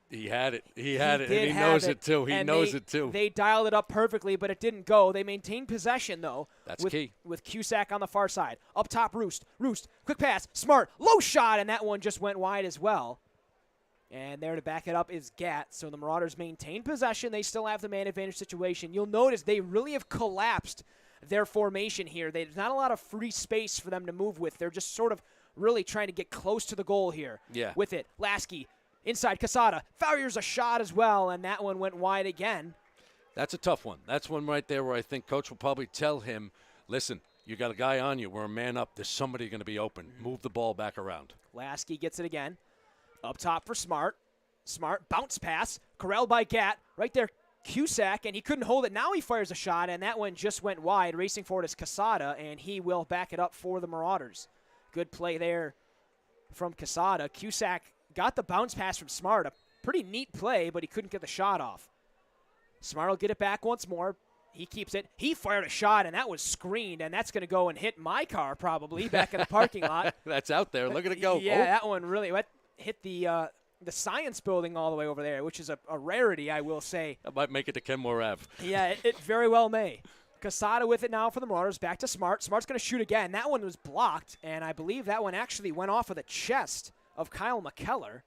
He had it. He had it, and he knows it too. He knows it too. They dialed it up perfectly, but it didn't go. They maintained possession, though. That's key. With Cusack on the far side. Up top, Roost. Roost, quick pass, Smart, low shot, and that one just went wide as well. And there to back it up is Gatt. So the Marauders maintain possession. They still have the man advantage situation. You'll notice they really have collapsed their formation here. There's not a lot of free space for them to move with. They're just sort of really trying to get close to the goal here. Yeah. With it, Lasky. Inside, Quesada fires a shot as well, and that one went wide again. That's a tough one. That's one right there where I think Coach will probably tell him, listen, you got a guy on you. We're a man up. There's somebody going to be open. Move the ball back around. Lasky gets it again. Up top for Smart. Smart, bounce pass, corralled by Gatt. Right there, Cusack, and he couldn't hold it. Now he fires a shot, and that one just went wide. Racing forward is Quesada, and he will back it up for the Marauders. Good play there from Quesada. Cusack got the bounce pass from Smart. A pretty neat play, but he couldn't get the shot off. Smart will get it back once more. He keeps it. He fired a shot, and that was screened, and that's going to go and hit my car probably back in the parking lot. That's out there. Look at it go. Yeah, that one really hit the science building all the way over there, which is a rarity, I will say. That might make it to Kenmore Ave. Yeah, it very well may. Quesada with it now for the Marauders. Back to Smart. Smart's going to shoot again. That one was blocked, and I believe that one actually went off of the chest of Kyle McKellar.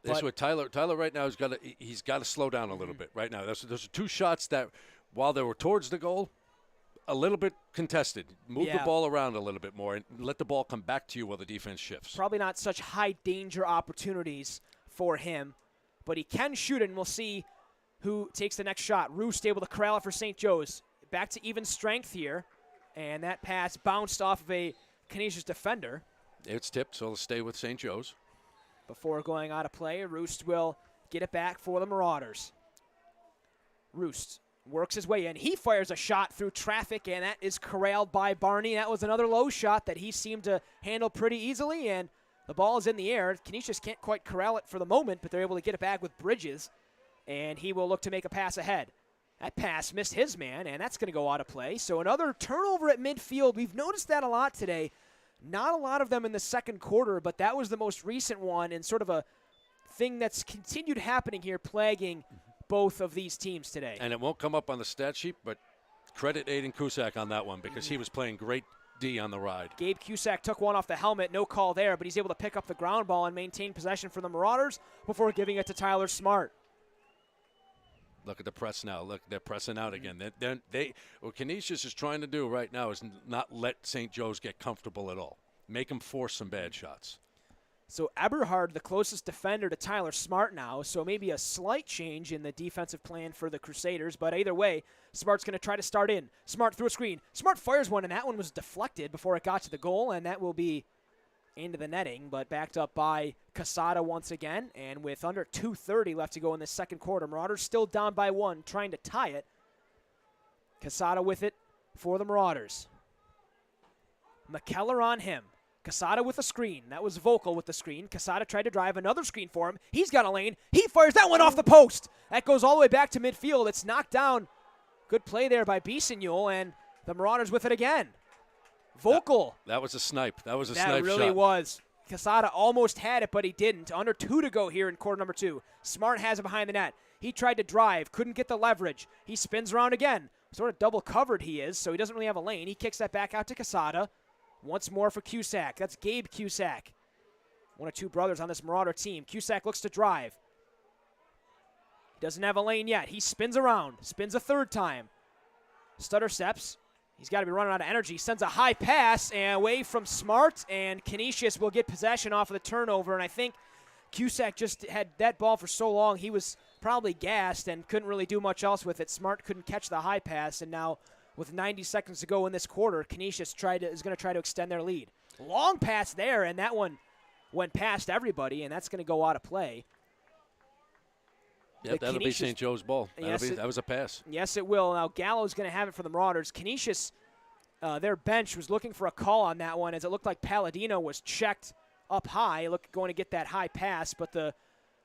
This is what Tyler right now he's got to slow down a little bit right now. Those are two shots that, while they were towards the goal, a little bit contested. Move the ball around a little bit more and let the ball come back to you while the defense shifts. Probably not such high danger opportunities for him, but he can shoot it, and we'll see who takes the next shot. Roost able to corral it for St. Joe's. Back to even strength here, and that pass bounced off of a Canisius defender. It's tipped, so it'll stay with St. Joe's. Before going out of play, Roost will get it back for the Marauders. Roost works his way in. He fires a shot through traffic, and that is corralled by Barney. That was another low shot that he seemed to handle pretty easily, and the ball is in the air. Canisius can't quite corral it for the moment, but they're able to get it back with Bridges, and he will look to make a pass ahead. That pass missed his man, and that's going to go out of play. So another turnover at midfield. We've noticed that a lot today. Not a lot of them in the second quarter, but that was the most recent one in sort of a thing that's continued happening here, plaguing both of these teams today. And it won't come up on the stat sheet, but credit Aiden Cusack on that one because he was playing great D on the ride. Gabe Cusack took one off the helmet, no call there, but he's able to pick up the ground ball and maintain possession for the Marauders before giving it to Tyler Smart. Look at the press now. Look, they're pressing out again. What Canisius is trying to do right now is not let St. Joe's get comfortable at all. Make them force some bad shots. So Eberhard, the closest defender to Tyler Smart now, so maybe a slight change in the defensive plan for the Crusaders, but either way, Smart's going to try to start in. Smart through a screen. Smart fires one, and that one was deflected before it got to the goal, and that will be into the netting, but backed up by Quesada once again, and with under 2:30 left to go in the second quarter, Marauders still down by 1, trying to tie it. Quesada with it for the Marauders. McKellar on him. Quesada with a screen. That was Vogel with the screen. Quesada tried to drive another screen for him. He's got a lane. He fires that one off the post. That goes all the way back to midfield. It's knocked down. Good play there by Bissignoul, and the Marauders with it again. Vogel. That was a snipe. That was a snipe shot. That really shot. was. Quesada almost had it, but he didn't. Under 2 to go here in quarter number 2. Smart has it behind the net. He tried to drive. Couldn't get the leverage. He spins around again. Sort of double covered he is, so he doesn't really have a lane. He kicks that back out to Quesada. Once more for Cusack. That's Gabe Cusack. One of 2 brothers on this Marauder team. Cusack looks to drive. Doesn't have a lane yet. He spins around. Spins a third time. Stutter steps. He's got to be running out of energy. Sends a high pass and away from Smart. And Canisius will get possession off of the turnover. And I think Cusack just had that ball for so long. He was probably gassed and couldn't really do much else with it. Smart couldn't catch the high pass. And now, with 90 seconds to go in this quarter, Canisius is going to try to extend their lead. Long pass there, and that one went past everybody, and that's going to go out of play. Yeah, that'll be St. Joe's ball. That was a pass. Yes, it will. Now, Gallo's going to have it for the Marauders. Canisius, their bench, was looking for a call on that one, as it looked like Palladino was checked up high, going to get that high pass, but the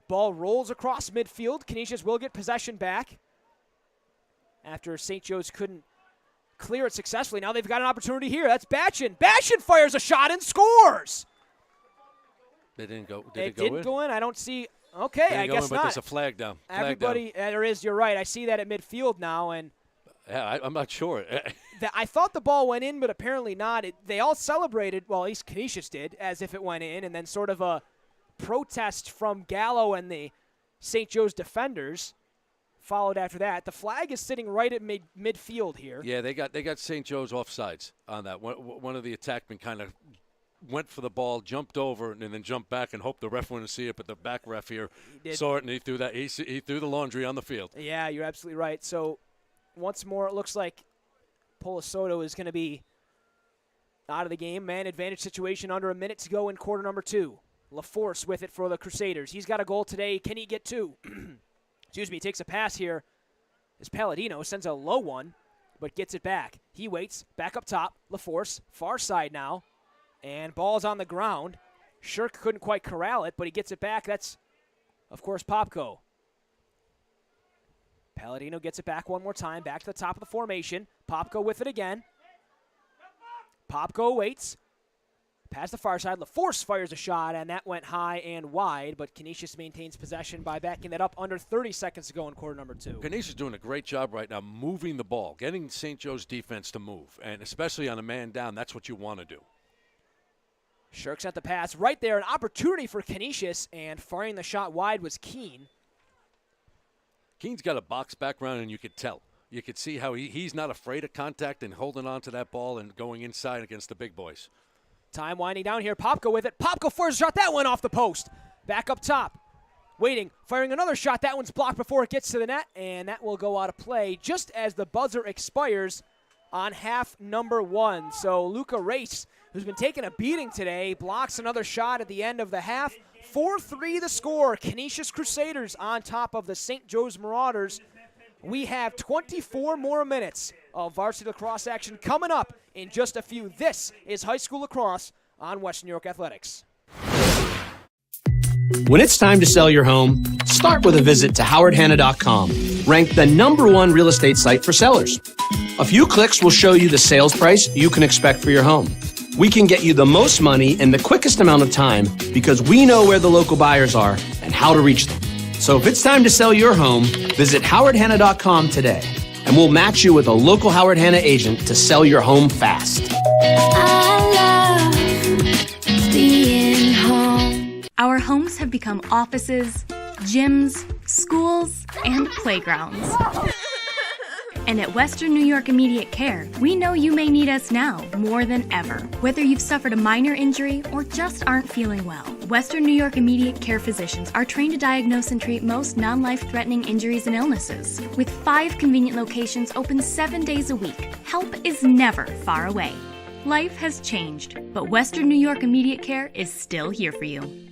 ball rolls across midfield. Canisius will get possession back after St. Joe's couldn't clear it successfully. Now they've got an opportunity here. That's Bachchan. Bachchan fires a shot and scores. They didn't go. It didn't go in. I don't see. Okay, I guess not. But there's a flag down. Everybody, there is. You're right. I see that at midfield now, and yeah, I'm not sure. I thought the ball went in, but apparently not. They all celebrated. Well, at least Canisius did, as if it went in, and then sort of a protest from Gallo and the St. Joe's defenders followed after that. The flag is sitting right at midfield here. Yeah, they got St. Joe's offsides on that. One of the attackmen kind of went for the ball, jumped over, and then jumped back and hoped the ref wouldn't see it. But the back ref here saw it, and he threw that. He threw the laundry on the field. Yeah, you're absolutely right. So once more, it looks like Polisoto is going to be out of the game. Man advantage situation, under a minute to go in quarter number 2. LaForce with it for the Crusaders. He's got a goal today. Can he get 2? Excuse me, takes a pass here as Palladino sends a low one, but gets it back. He waits, back up top. LaForce, far side now, and ball's on the ground. Shirk couldn't quite corral it, but he gets it back. That's, of course, Popko. Palladino gets it back one more time, back to the top of the formation. Popko with it again. Popko waits. Past the far side, LaForce fires a shot, and that went high and wide, but Canisius maintains possession by backing that up under 30 seconds to go in quarter number 2. Canisius is doing a great job right now moving the ball, getting St. Joe's defense to move, and especially on a man down, that's what you want to do. Shirk sent the pass right there, an opportunity for Canisius, and firing the shot wide was Keene. Keene's got a box background, and you could tell. You could see how he's not afraid of contact and holding on to that ball and going inside against the big boys. Time winding down here. Popko with it. Popko fires a shot. That one off the post. Back up top. Waiting. Firing another shot. That one's blocked before it gets to the net, and that will go out of play just as the buzzer expires on half number 1. So Luca Race, who's been taking a beating today, blocks another shot at the end of the half. 4-3 the score. Canisius Crusaders on top of the St. Joe's Marauders. We have 24 more minutes of varsity lacrosse action coming up in just a few. This is high school lacrosse on Western New York Athletics. When it's time to sell your home, start with a visit to howardhanna.com, ranked the #1 real estate site for sellers. A few clicks will show you the sales price you can expect for your home. We can get you the most money in the quickest amount of time because we know where the local buyers are and how to reach them. So if it's time to sell your home, visit howardhanna.com today, and we'll match you with a local Howard Hanna agent to sell your home fast. I love being home. Our homes have become offices, gyms, schools, and playgrounds. And at Western New York Immediate Care, we know you may need us now more than ever. Whether you've suffered a minor injury or just aren't feeling well, Western New York Immediate Care physicians are trained to diagnose and treat most non-life-threatening injuries and illnesses. With 5 convenient locations open 7 days a week, help is never far away. Life has changed, but Western New York Immediate Care is still here for you.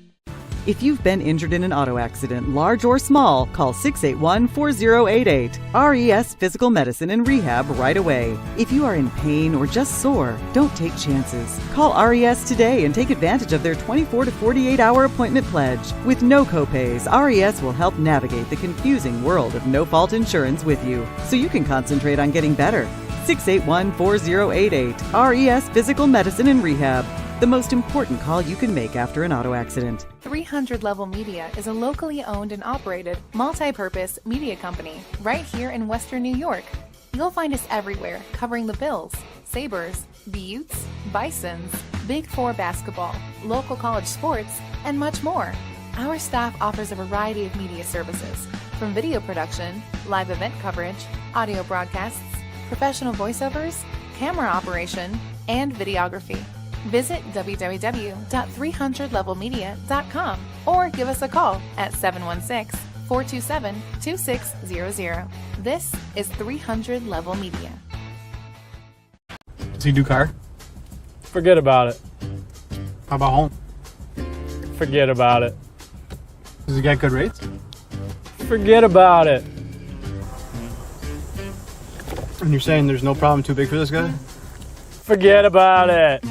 If you've been injured in an auto accident, large or small, call 681-4088. RES Physical Medicine and Rehab right away. If you are in pain or just sore, don't take chances. Call RES today and take advantage of their 24 to 48-hour appointment pledge. With no copays, RES will help navigate the confusing world of no-fault insurance with you, so you can concentrate on getting better. 681-4088. RES Physical Medicine and Rehab. The most important call you can make after an auto accident. 300 Level Media is a locally owned and operated, multi-purpose media company right here in Western New York. You'll find us everywhere, covering the Bills, Sabres, the Utes, Bisons, Big Four basketball, local college sports, and much more. Our staff offers a variety of media services, from video production, live event coverage, audio broadcasts, professional voiceovers, camera operation, and videography. Visit www.300levelmedia.com or give us a call at 716-427-2600. This is 300 Level Media. Does he do car? Forget about it. How about home? Forget about it. Does he get good rates? Forget about it. And you're saying there's no problem too big for this guy? Forget about it.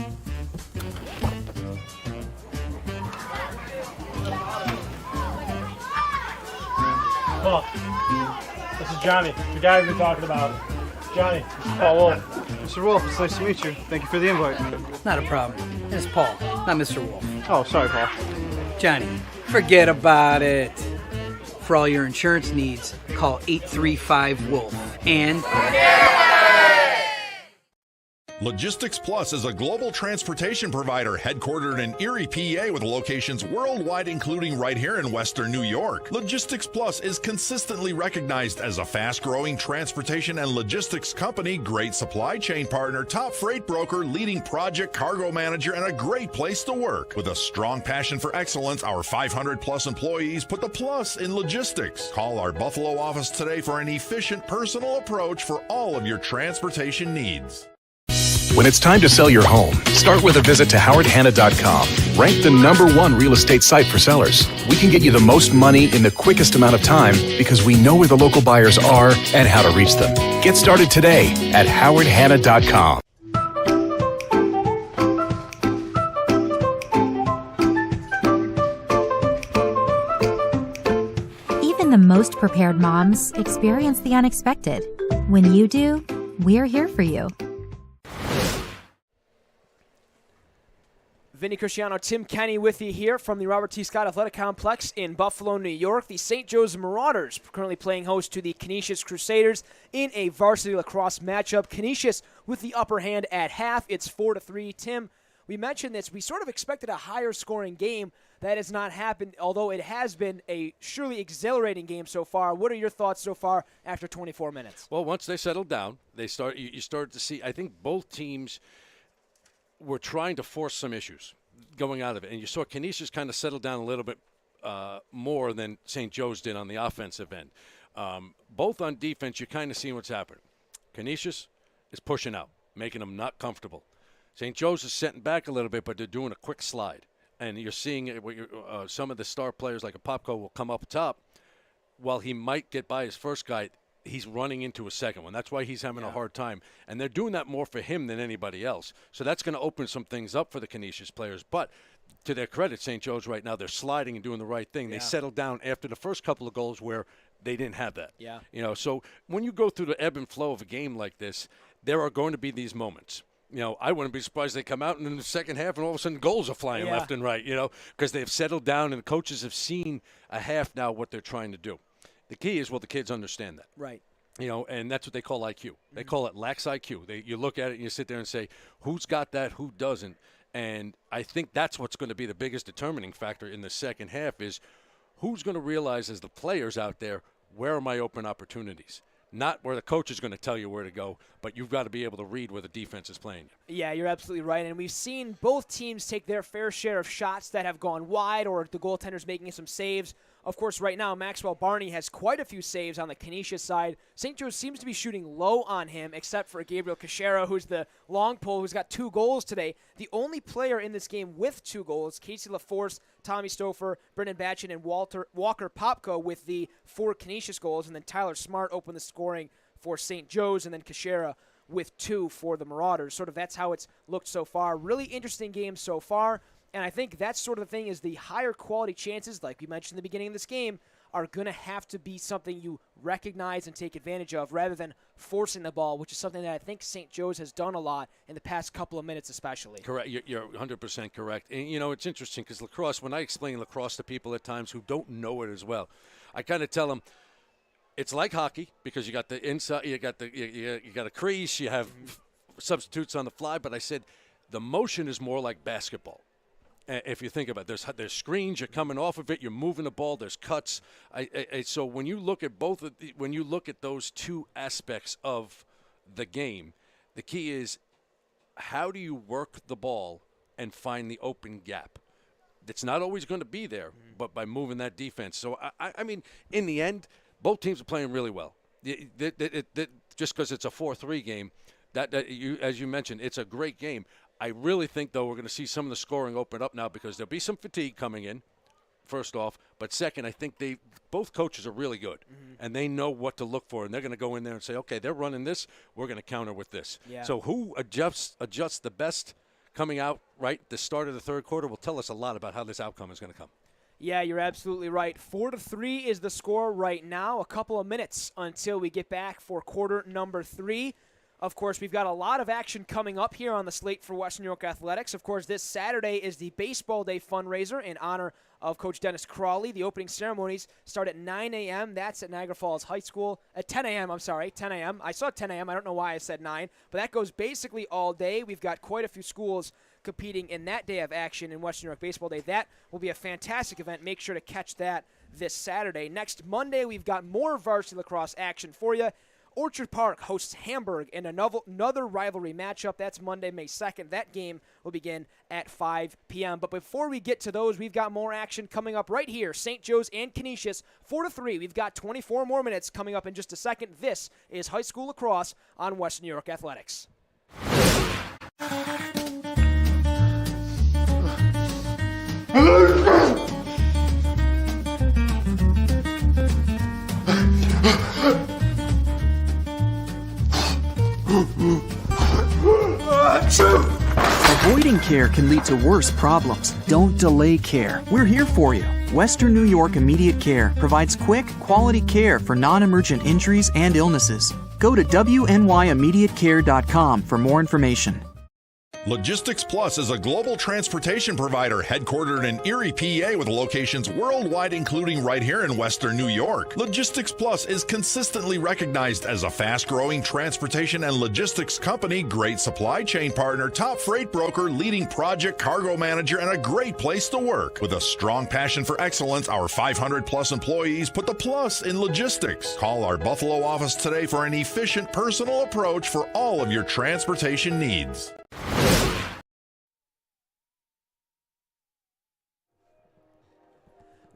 Paul, this is Johnny, the guy we've been talking about. Johnny, this is Paul Wolf. Mr. Wolf, it's nice to meet you. Thank you for the invite. Not a problem. It's Paul, not Mr. Wolf. Oh, sorry, Paul. Johnny, forget about it. For all your insurance needs, call 835-WOLF. And... Logistics Plus is a global transportation provider headquartered in Erie, PA, with locations worldwide, including right here in Western New York. Logistics Plus is consistently recognized as a fast-growing transportation and logistics company, great supply chain partner, top freight broker, leading project cargo manager, and a great place to work. With a strong passion for excellence, our 500-plus employees put the plus in logistics. Call our Buffalo office today for an efficient, personal approach for all of your transportation needs. When it's time to sell your home, start with a visit to howardhanna.com. Ranked the #1 real estate site for sellers. We can get you the most money in the quickest amount of time because we know where the local buyers are and how to reach them. Get started today at howardhanna.com. Even the most prepared moms experience the unexpected. When you do, we're here for you. Vinny Cristiano, Tim Kenny with you here from the Robert T. Scott Athletic Complex in Buffalo, New York. The St. Joe's Marauders currently playing host to the Canisius Crusaders in a varsity lacrosse matchup. Canisius with the upper hand at half. It's 4-3. Tim, we mentioned this. We sort of expected a higher scoring game. That has not happened, although it has been a surely exhilarating game so far. What are your thoughts so far after 24 minutes? Well, once they settled down, you started to see, I think both teams were trying to force some issues going out of it. And you saw Canisius kind of settle down a little bit more than St. Joe's did on the offensive end. Both on defense, you're kind of seeing what's happening. Canisius is pushing out, making them not comfortable. St. Joe's is setting back a little bit, but they're doing a quick slide. And you're seeing it, some of the star players like a Popko will come up top. While he might get by his first guy, he's running into a second one. That's why he's having a hard time. And they're doing that more for him than anybody else. So that's going to open some things up for the Canisius players. But to their credit, St. Joe's right now, they're sliding and doing the right thing. They settled down after the first couple of goals where they didn't have that. Yeah. So when you go through the ebb and flow of a game like this, there are going to be these moments. I wouldn't be surprised they come out in the second half and all of a sudden goals are flying left and right, because they've settled down and the coaches have seen a half now what they're trying to do. The key is, the kids understand that. Right. And that's what they call IQ. They call it lax IQ. You look at it and you sit there and say, who's got that, who doesn't? And I think that's what's going to be the biggest determining factor in the second half is who's going to realize as the players out there, where are my open opportunities? Not where the coach is going to tell you where to go, but you've got to be able to read where the defense is playing you. Yeah, you're absolutely right. And we've seen both teams take their fair share of shots that have gone wide or the goaltender's making some saves. Of course, right now, Maxwell Barney has quite a few saves on the Canisius side. St. Joe's seems to be shooting low on him, except for Gabriel Cashera, who's the long pole, who's got 2 goals today. The only player in this game with 2 goals, Casey LaForce, Tommy Stouffer, Brendan Bachchan, and Walker Popko with the 4 Canisius goals, and then Tyler Smart opened the scoring for St. Joe's, and then Cashera with 2 for the Marauders. Sort of that's how it's looked so far. Really interesting game so far. And I think that's sort of the thing is the higher quality chances, like we mentioned in the beginning of this game, are going to have to be something you recognize and take advantage of rather than forcing the ball, which is something that I think St. Joe's has done a lot in the past couple of minutes especially. Correct. You're 100% correct. And, it's interesting because lacrosse, when I explain lacrosse to people at times who don't know it as well, I kind of tell them it's like hockey because you got the inside, you got a crease, you have substitutes on the fly, but I said the motion is more like basketball. If you think about it, there's screens, you're coming off of it, you're moving the ball, there's cuts. So when you look at when you look at those 2 aspects of the game, the key is how do you work the ball and find the open gap? It's not always going to be there, but by moving that defense. So I mean, in the end, both teams are playing really well. Just because it's a 4-3 game, as you mentioned, it's a great game. I really think, though, we're going to see some of the scoring open up now because there'll be some fatigue coming in, first off. But second, I think both coaches are really good, and they know what to look for. And they're going to go in there and say, okay, they're running this. We're going to counter with this. Yeah. So who adjusts the best coming out, right, the start of the third quarter will tell us a lot about how this outcome is going to come. Yeah, you're absolutely right. 4-3 is the score right now. A couple of minutes until we get back for quarter number 3. Of course, we've got a lot of action coming up here on the slate for Western New York Athletics. Of course, this Saturday is the Baseball Day fundraiser in honor of Coach Dennis Crawley. The opening ceremonies start at 9 a.m. That's at Niagara Falls High School. At 10 a.m., 10 a.m. I saw 10 a.m. I don't know why I said 9, but that goes basically all day. We've got quite a few schools competing in that day of action in Western New York Baseball Day. That will be a fantastic event. Make sure to catch that this Saturday. Next Monday, we've got more varsity lacrosse action for you. Orchard Park hosts Hamburg in another rivalry matchup. That's Monday, May 2nd. That game will begin at 5 p.m. But before we get to those, we've got more action coming up right here. St. Joe's and Canisius, 4-3. We've got 24 more minutes coming up in just a second. This is high school lacrosse on Western New York Athletics. Avoiding care can lead to worse problems. Don't delay care. We're here for you. Western New York Immediate Care provides quick, quality care for non-emergent injuries and illnesses. Go to WNYImmediatecare.com for more information. Logistics Plus is a global transportation provider headquartered in Erie, PA with locations worldwide, including right here in Western New York. Logistics Plus is consistently recognized as a fast-growing transportation and logistics company, great supply chain partner, top freight broker, leading project cargo manager, and a great place to work. With a strong passion for excellence, our 500-plus employees put the plus in logistics. Call our Buffalo office today for an efficient, personal approach for all of your transportation needs.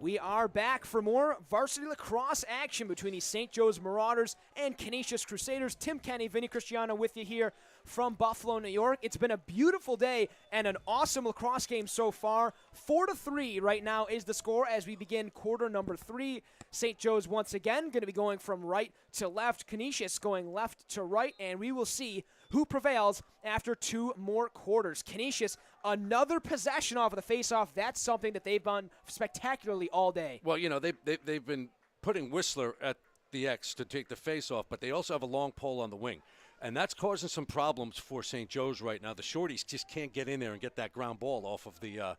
We are back for more varsity lacrosse action between the St. Joe's Marauders and Canisius Crusaders. Tim Kenny, Vinny Cristiano with you here from Buffalo, New York. It's been a beautiful day and an awesome lacrosse game so far. 4-3 right now is the score as we begin quarter number 3. St. Joe's once again going to be going from right to left. Canisius going left to right, and we will see who prevails after 2 more quarters. Canisius, another possession off of the face-off. That's something that they've done spectacularly all day. Well, they've been putting Whistler at the X to take the face-off, but they also have a long pole on the wing. And that's causing some problems for St. Joe's right now. The shorties just can't get in there and get that ground ball off of the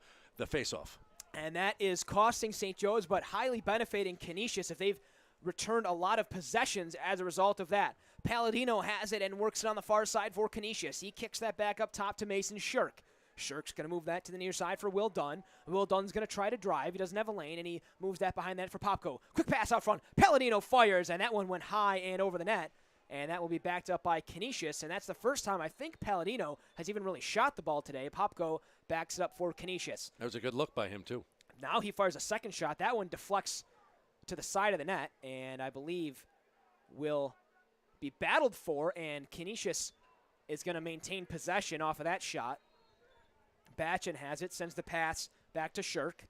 face-off. And that is costing St. Joe's, but highly benefiting Canisius if they've returned a lot of possessions as a result of that. Palladino has it and works it on the far side for Canisius. He kicks that back up top to Mason Shirk. Shirk's going to move that to the near side for Will Dunn. Will Dunn's going to try to drive. He doesn't have a lane, and he moves that behind that for Popko. Quick pass out front. Palladino fires, and that one went high and over the net. And that will be backed up by Canisius, and that's the first time I think Palladino has even really shot the ball today. Popko backs it up for Canisius. That was a good look by him, too. Now he fires a second shot. That one deflects to the side of the net, and I believe will be battled for, and Canisius is going to maintain possession off of that shot. Bachchan has it, sends the pass back to Shirk.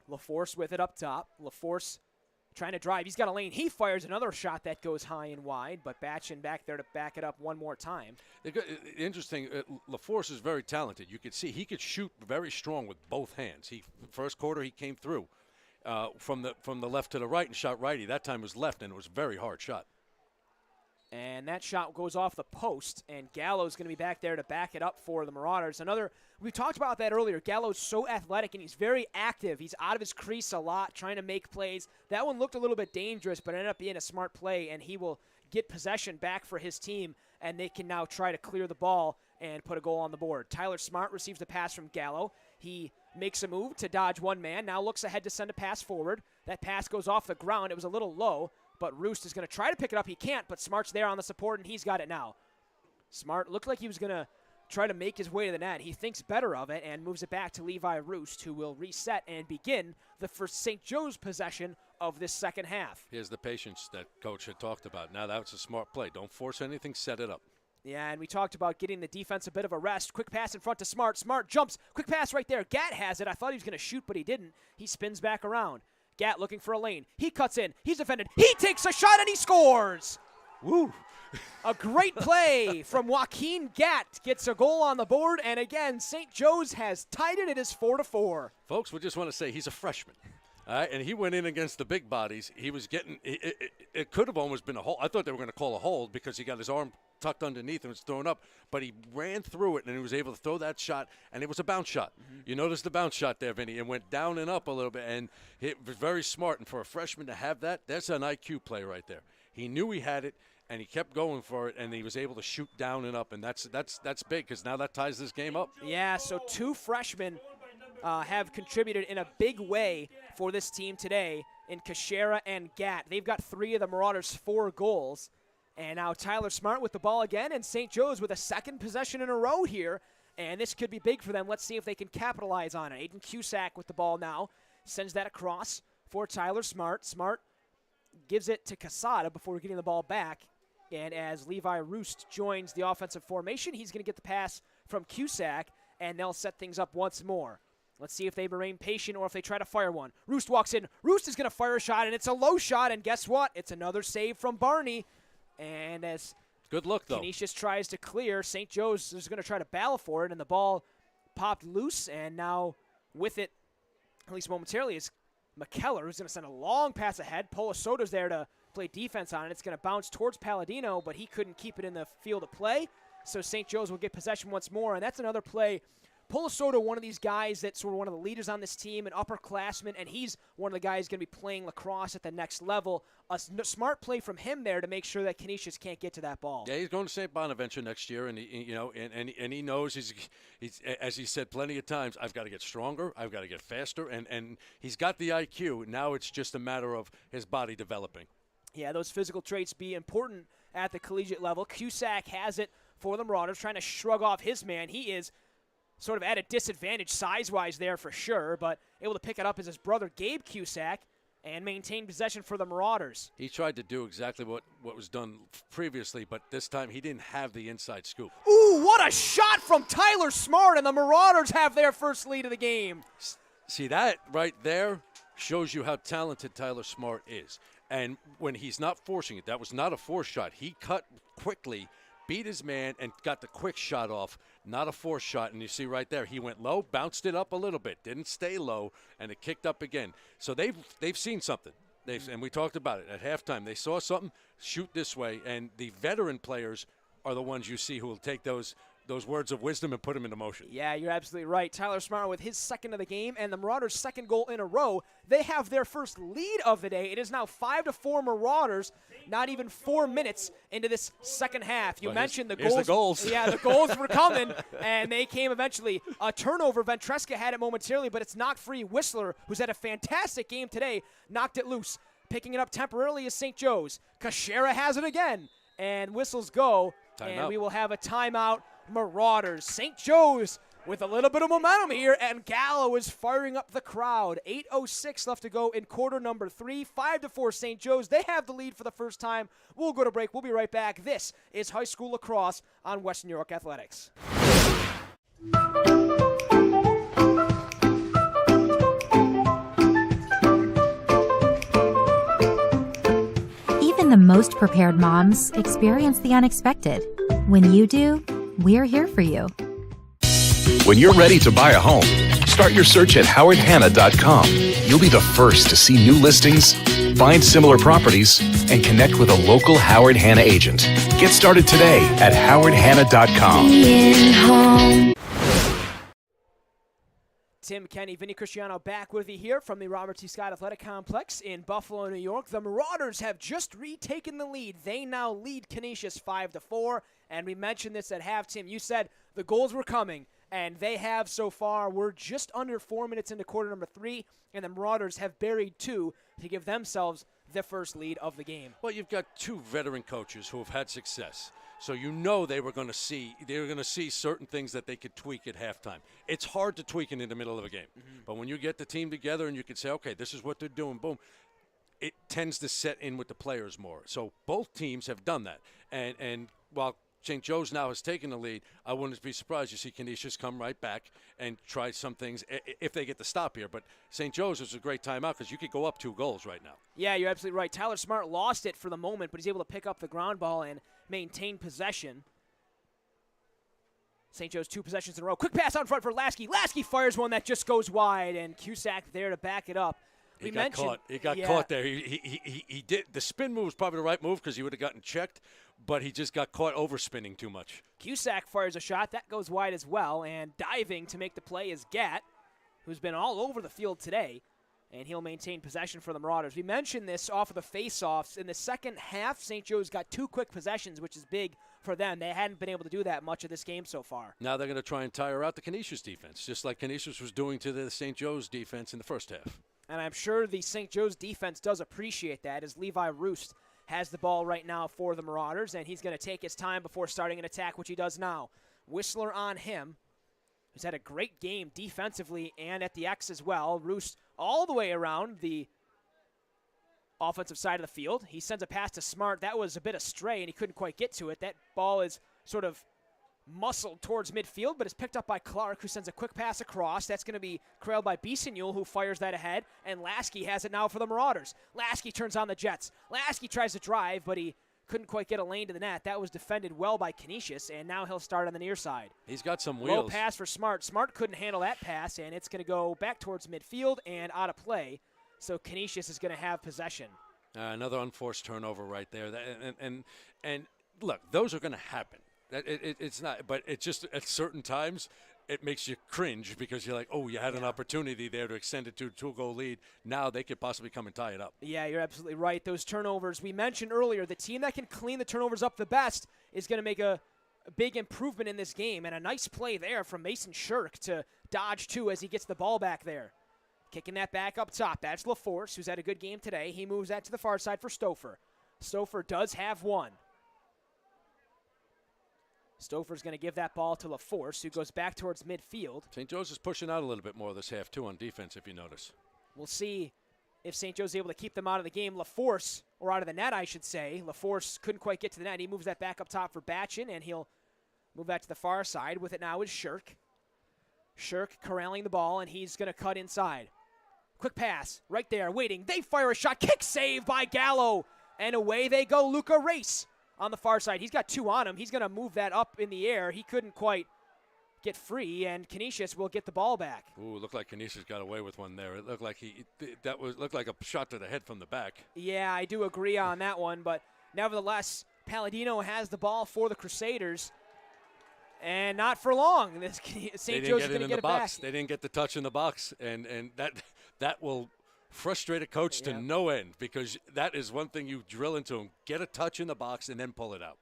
LaForce with it up top. LaForce trying to drive. He's got a lane. He fires another shot that goes high and wide, but Bachchan back there to back it up one more time. Interesting, LaForce is very talented. You could see he could shoot very strong with both hands. First quarter, he came through from the left to the right and shot righty. That time was left, and it was a very hard shot. And that shot goes off the post, and Gallo's going to be back there to back it up for the Marauders. We talked about that earlier. Gallo's so athletic, and he's very active. He's out of his crease a lot, trying to make plays. That one looked a little bit dangerous, but ended up being a smart play, and he will get possession back for his team, and they can now try to clear the ball and put a goal on the board. Tyler Smart receives the pass from Gallo. He makes a move to dodge one man, now looks ahead to send a pass forward. That pass goes off the ground. It was a little low, but Roost is going to try to pick it up. He can't, but Smart's there on the support, and he's got it now. Smart looked like he was going to try to make his way to the net. He thinks better of it and moves it back to Levi Roost, who will reset and begin the first St. Joe's possession of this second half. Here's the patience that Coach had talked about. Now that's a smart play. Don't force anything, set it up. Yeah, and we talked about getting the defense a bit of a rest. Quick pass in front to Smart. Smart jumps. Quick pass right there. Gat has it. I thought he was going to shoot, but he didn't. He spins back around. Gat looking for a lane. He cuts in. He's defended. He takes a shot, and he scores. Woo. A great play from Joaquin Gat gets a goal on the board, and again, St. Joe's has tied it. It is 4-4. Folks, we just want to say he's a freshman. All right, and he went in against the big bodies. He was getting it could have almost been a hold. I thought they were going to call a hold because he got his arm tucked underneath and was thrown up, but he ran through it and he was able to throw that shot, and it was a bounce shot. Mm-hmm. You noticed the bounce shot there, Vinny. It went down and up a little bit, and it was very smart. And for a freshman to have that, that's an IQ play right there. He knew he had it, and he kept going for it, and he was able to shoot down and up, and that's big because now that ties this game up. Yeah, so two freshmen have contributed in a big way for this team today in Cashera and Gat. They've got 3 of the Marauders' 4 goals. And now Tyler Smart with the ball again, and St. Joe's with a second possession in a row here. And this could be big for them. Let's see if they can capitalize on it. Aiden Cusack with the ball now. Sends that across for Tyler Smart. Smart gives it to Casada before getting the ball back. And as Levi Roost joins the offensive formation, he's going to get the pass from Cusack, and they'll set things up once more. Let's see if they remain patient or if they try to fire one. Roost walks in. Roost is going to fire a shot, and it's a low shot. And guess what? It's another save from Barney. And as good look, though, Canisius tries to clear, St. Joe's is going to try to battle for it, and the ball popped loose. And now with it, at least momentarily, is McKellar, who's going to send a long pass ahead. Polosoto's there to play defense on it. It's going to bounce towards Palladino, but he couldn't keep it in the field of play. So St. Joe's will get possession once more, and that's another play. Polosoto, one of these guys that's sort of one of the leaders on this team, an upperclassman, and he's one of the guys going to be playing lacrosse at the next level. A smart play from him there to make sure that Canisius can't get to that ball. Yeah, he's going to St. Bonaventure next year, and he knows he's as he said plenty of times, I've got to get stronger, I've got to get faster, and he's got the IQ. Now it's just a matter of his body developing. Yeah, those physical traits be important at the collegiate level. Cusack has it for the Marauders, trying to shrug off his man. He is sort of at a disadvantage size-wise there for sure, but able to pick it up is his brother Gabe Cusack and maintain possession for the Marauders. He tried to do exactly what was done previously, but this time he didn't have the inside scoop. Ooh, what a shot from Tyler Smart, and the Marauders have their first lead of the game. See, that right there shows you how talented Tyler Smart is. And when he's not forcing it, that was not a forced shot. He cut quickly, beat his man, and got the quick shot off, not a forced shot. And you see right there, he went low, bounced it up a little bit, didn't stay low, and it kicked up again. So they've seen something. And we talked about it at halftime. They saw something, shoot this way, and the veteran players are the ones you see who will take those words of wisdom and put them into motion. Yeah, you're absolutely right. Tyler Smart with his second of the game, and the Marauders' second goal in a row. They have their first lead of the day. It is now 5-4 Marauders, not even 4 minutes into this second half. You mentioned the goals. Here's the goals. Yeah, the goals were coming, and they came eventually. A turnover. Ventresca had it momentarily, but it's knocked free. Whistler, who's had a fantastic game today, knocked it loose. Picking it up temporarily is St. Joe's. Cashera has it again, and whistles go, and we will have a timeout. Marauders. St. Joe's with a little bit of momentum here, and Gallo is firing up the crowd. 8:06 left to go in quarter number 3. 5-4 St. Joe's. They have the lead for the first time. We'll go to break. We'll be right back. This is high school lacrosse on Western New York Athletics. Even the most prepared moms experience the unexpected. When you do, we're here for you. When you're ready to buy a home, start your search at howardhanna.com. You'll be the first to see new listings, find similar properties, and connect with a local Howard Hanna agent. Get started today at howardhanna.com. Tim Kenny, Vinny Cristiano back with you here from the Robert T. Scott Athletic Complex in Buffalo, New York. The Marauders have just retaken the lead. They now lead Canisius 5-4, and we mentioned this at half. Tim, you said the goals were coming, and they have so far. We're just under 4 minutes into quarter number 3, and the Marauders have buried 2 to give themselves the first lead of the game. Well, you've got 2 veteran coaches who have had success. So you know they were going to see certain things that they could tweak at halftime. It's hard to tweak in the middle of a game. But when you get the team together and you can say, okay, this is what they're doing, boom, it tends to set in with the players more. So both teams have done that. And while St. Joe's now has taken the lead, I wouldn't be surprised to see Canisius come right back and try some things if they get the stop here. But St. Joe's is a great timeout because you could go up 2 goals right now. Yeah, you're absolutely right. Tyler Smart lost it for the moment, but he's able to pick up the ground ball and maintain possession. St. Joe's 2 possessions in a row. Quick pass out in front for Lasky. Lasky fires one that just goes wide, and Cusack there to back it up. He got caught there. He did. The spin move was probably the right move because he would have gotten checked, but he just got caught overspinning too much. Cusack fires a shot. That goes wide as well, and diving to make the play is Gatt, who's been all over the field today, and he'll maintain possession for the Marauders. We mentioned this off of the face-offs. In the second half, St. Joe's got 2 quick possessions, which is big for them. They hadn't been able to do that much of this game so far. Now they're going to tire out the Canisius defense, just like Canisius was doing to the St. Joe's defense in the first half. And I'm sure the St. Joe's defense does appreciate that, as Levi Roost has the ball right now for the Marauders, and he's going to take his time before starting an attack, which he does now. Whistler on him, who's had a great game defensively and at the X as well. Roost all the way around the offensive side of the field. He sends a pass to Smart. That was a bit astray, and he couldn't quite get to it. That ball is sort of muscled towards midfield, but it's picked up by Clark, who sends a quick pass across. That's going to be trailed by Bissignoul, who fires that ahead, and Lasky has it now for the Marauders. Lasky turns on the Jets. Lasky tries to drive, but he couldn't quite get a lane to the net. That was defended well by Canisius, and now he'll start on the near side. He's got some wheels. Low pass for Smart. Smart couldn't handle that pass, and it's going to go back towards midfield and out of play. So Canisius is going to have possession. Another unforced turnover right there. And look, those are going to happen. It's not, but it's just at certain times it makes you cringe because you're like, oh, you had an opportunity there to extend it to a 2-goal lead. Now they could possibly come and tie it up. Yeah, you're absolutely right. Those turnovers, we mentioned earlier, the team that can clean the turnovers up the best is going to make a big improvement in this game. And a nice play there from Mason Shirk to dodge 2 as he gets the ball back there. Kicking that back up top. That's LaForce, who's had a good game today. He moves that to the far side for Stouffer. Stouffer does have one. Stouffer's going to give that ball to LaForce, who goes back towards midfield. St. Joe's is pushing out a little bit more this half, too, on defense, if you notice. We'll see if St. Joe's able to keep them out of the game. LaForce, or out of the net, I should say. LaForce couldn't quite get to the net. He moves that back up top for Bachchan, and he'll move that to the far side. With it now is Shirk. Shirk corralling the ball, and he's going to cut inside. Quick pass, right there, waiting. They fire a shot. Kick save by Gallo. And away they go. Luca Race on the far side. He's got 2 on him. He's going to move that up in the air. He couldn't quite get free, and Canisius will get the ball back. Ooh, looked like Canisius got away with one there. It looked like looked like a shot to the head from the back. Yeah, I do agree on that one, but nevertheless, Palladino has the ball for the Crusaders, and not for long. St. Joe's is going to get it back. They didn't get the touch in the box, and that will frustrate a coach to no end, because that is one thing you drill into him: get a touch in the box and then pull it out.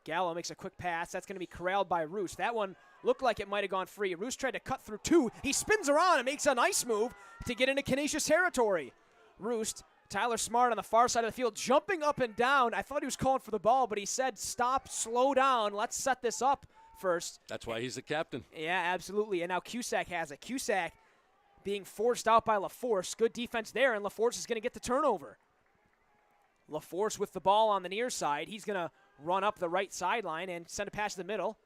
Gallo makes a quick pass. That's going to be corralled by Roos. That one looked like it might have gone free. Roos tried to cut through two. He spins around and makes a nice move to get into Canisius territory. Roost, Tyler Smart on the far side of the field, jumping up and down. I thought he was calling for the ball, but he said, stop, slow down, let's set this up first. That's why he's the captain. Yeah, absolutely. And now Cusack has it. Cusack being forced out by LaForce. Good defense there, and LaForce is going to get the turnover. LaForce with the ball on the near side. He's going to run up the right sideline and send a pass to the middle.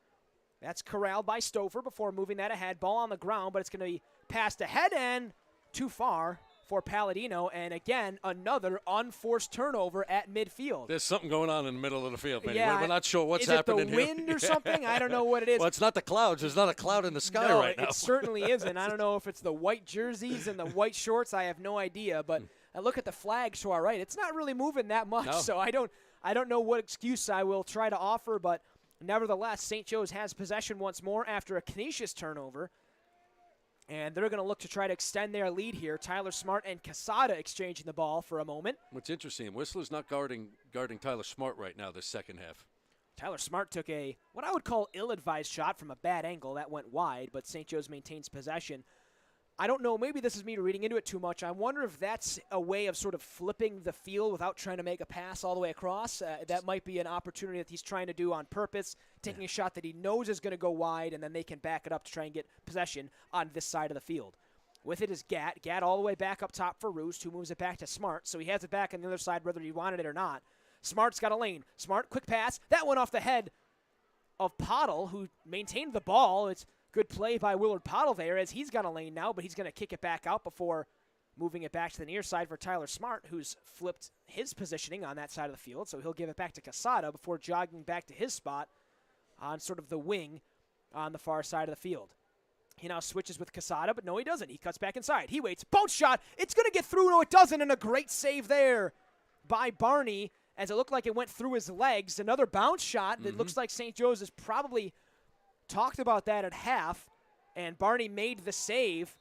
That's corralled by Stover before moving that ahead. Ball on the ground, but it's going to be passed ahead and too far for Palladino. And again, another unforced turnover at midfield. There's something going on in the middle of the field, man. Yeah, We're not sure what's happening here. Is it the wind or something? I don't know what it is. Well, it's not the clouds. There's not a cloud in the sky right now. It certainly isn't. I don't know if it's the white jerseys and the white shorts. I have no idea. But I look at the flag to our right. It's not really moving that much. No. So I don't know what excuse I will try to offer, but nevertheless, St. Joe's has possession once more after a Canisius turnover, and they're going to look to try to extend their lead here. Tyler Smart and Casada exchanging the ball for a moment. What's interesting, Whistler's not guarding Tyler Smart right now this second half. Tyler Smart took what I would call ill-advised shot from a bad angle that went wide, but St. Joe's maintains possession. I don't know, maybe this is me reading into it too much. I wonder if that's a way of sort of flipping the field without trying to make a pass all the way across. That might be an opportunity that he's trying to do on purpose, taking a shot that he knows is going to go wide, and then they can back it up to try and get possession on this side of the field. With it is Gatt. Gatt all the way back up top for Roost, who moves it back to Smart. So he has it back on the other side whether he wanted it or not. Smart's got a lane. Smart, quick pass. That went off the head of Pottle, who maintained the ball. It's good play by Willard Pottle there as he's got a lane now, but he's going to kick it back out before moving it back to the near side for Tyler Smart, who's flipped his positioning on that side of the field. So he'll give it back to Casada before jogging back to his spot on sort of the wing on the far side of the field. He now switches with Casada, but no, he doesn't. He cuts back inside. He waits. Bounce shot. It's going to get through. No, it doesn't. And a great save there by Barney as it looked like it went through his legs. Another bounce shot that looks like St. Joe's is probably talked about that at half, and Barney made the save.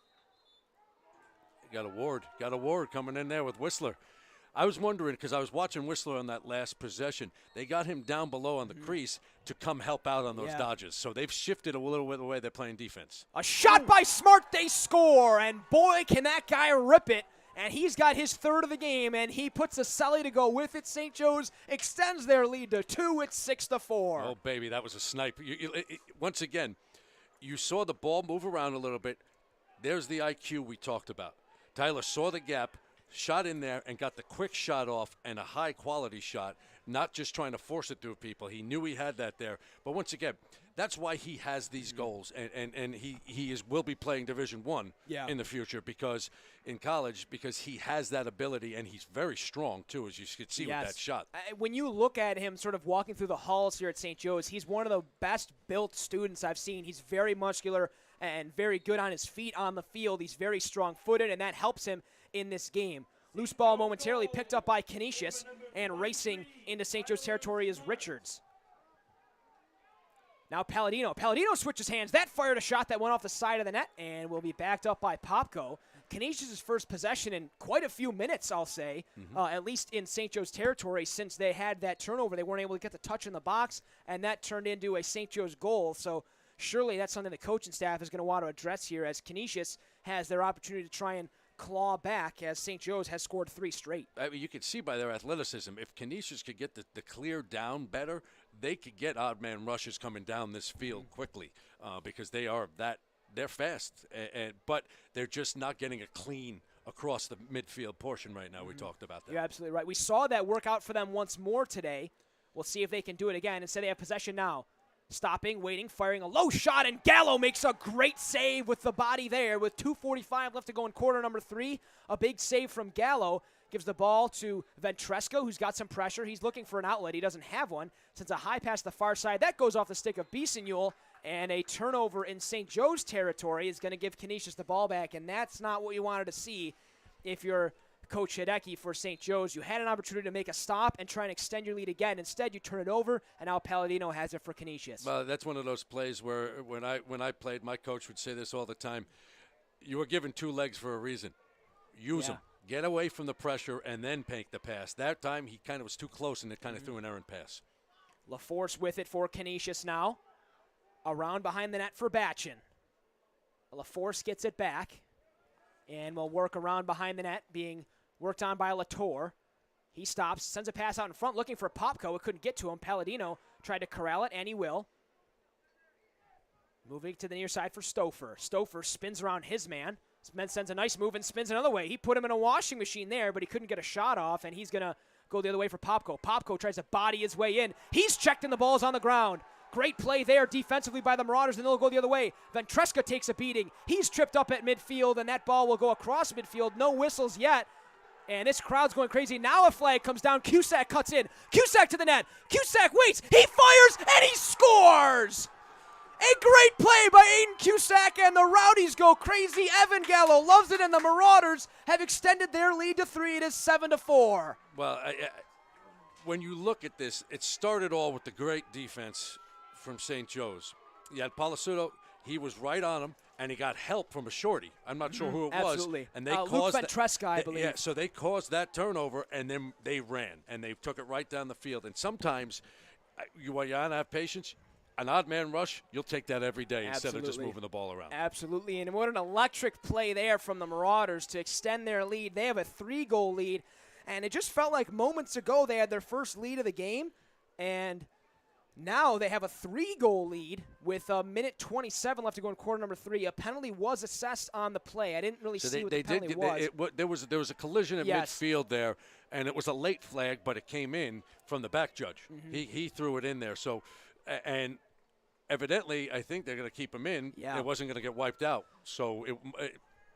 Got a Ward coming in there with Whistler. I was wondering, because I was watching Whistler on that last possession, they got him down below on the crease to come help out on those dodges. So they've shifted a little bit the way they're playing defense. A shot by Smart, they score, and boy, can that guy rip it. And he's got his third of the game, and he puts a celly to go with it. St. Joe's extends their lead to 2. It's 6-4. Oh, baby, that was a snipe. Once again, you saw the ball move around a little bit. There's the IQ we talked about. Tyler saw the gap, shot in there, and got the quick shot off and a high-quality shot, not just trying to force it through people. He knew he had that there. But once again, that's why he has these goals, and he will be playing Division I in the future because in college, because he has that ability, and he's very strong, too, as you could see with that shot. When you look at him sort of walking through the halls here at St. Joe's, he's one of the best-built students I've seen. He's very muscular and very good on his feet on the field. He's very strong-footed, and that helps him in this game. Loose ball momentarily picked up by Canisius, and racing into St. Joe's territory is Richards. Now Palladino. Palladino switches hands. That fired a shot that went off the side of the net and will be backed up by Popko. Canisius' first possession in quite a few minutes, I'll say, at least in St. Joe's territory since they had that turnover. They weren't able to get the touch in the box, and that turned into a St. Joe's goal. So surely that's something the coaching staff is going to want to address here as Canisius has their opportunity to try and claw back as St. Joe's has scored 3 straight. I mean, you can see by their athleticism, if Canisius could get the clear down better, they could get odd man rushes coming down this field quickly because they're fast, but they're just not getting it clean across the midfield portion right now. We talked about that. You're absolutely right. We saw that work out for them once more today. We'll see if they can do it again. Instead, they have possession now. Stopping, waiting, firing a low shot, and Gallo makes a great save with the body there with 2:45 left to go in quarter number 3. A big save from Gallo. Gives the ball to Ventresco, who's got some pressure. He's looking for an outlet. He doesn't have one. Sends a high pass to the far side. That goes off the stick of Bisonule, And a turnover in St. Joe's territory is going to give Canisius the ball back, and that's not what you wanted to see if you're Coach Hideki for St. Joe's. You had an opportunity to make a stop and try and extend your lead again. Instead, you turn it over, and now Palladino has it for Canisius. Well, that's one of those plays where when I played, my coach would say this all the time, you were given 2 legs for a reason. Use them. Get away from the pressure and then make the pass. That time, he kind of was too close, and it kind of threw an errant pass. LaForce with it for Canisius now. Around behind the net for Bachchan. LaForce gets it back and will work around behind the net, being worked on by Latour. He stops, sends a pass out in front, looking for Popko. It couldn't get to him. Palladino tried to corral it, and he will. Moving to the near side for Stouffer. Stouffer spins around his man. Smith sends a nice move and spins another way. He put him in a washing machine there, but he couldn't get a shot off, and he's going to go the other way for Popko. Popko tries to body his way in. He's checked, and the ball's on the ground. Great play there defensively by the Marauders, and they'll go the other way. Ventresca takes a beating. He's tripped up at midfield, and that ball will go across midfield. No whistles yet, and this crowd's going crazy. Now a flag comes down. Cusack cuts in. Cusack to the net. Cusack waits. He fires, and he scores! A great play by Aiden Cusack, and the Rowdies go crazy. Evan Gallo loves it, and the Marauders have extended their lead to 3. It is 7-4. Well, when you look at this, it started all with the great defense from St. Joe's. You had Palasuto. He was right on him, and he got help from a shorty. I'm not sure who it was. Absolutely. And they Luke Ventresca, I believe. Yeah, so they caused that turnover, and then they ran, and they took it right down the field. And sometimes, you want to have patience. An odd man rush, you'll take that every day instead of just moving the ball around. Absolutely, and what an electric play there from the Marauders to extend their lead. They have a 3-goal lead, and it just felt like moments ago they had their first lead of the game, and now they have a 3-goal lead with a minute 27 left to go in quarter number 3. A penalty was assessed on the play. I didn't really see what the penalty was. There was a collision at midfield there, and it was a late flag, but it came in from the back judge. He threw it in there. So, and evidently, I think they're going to keep him in. It wasn't going to get wiped out. So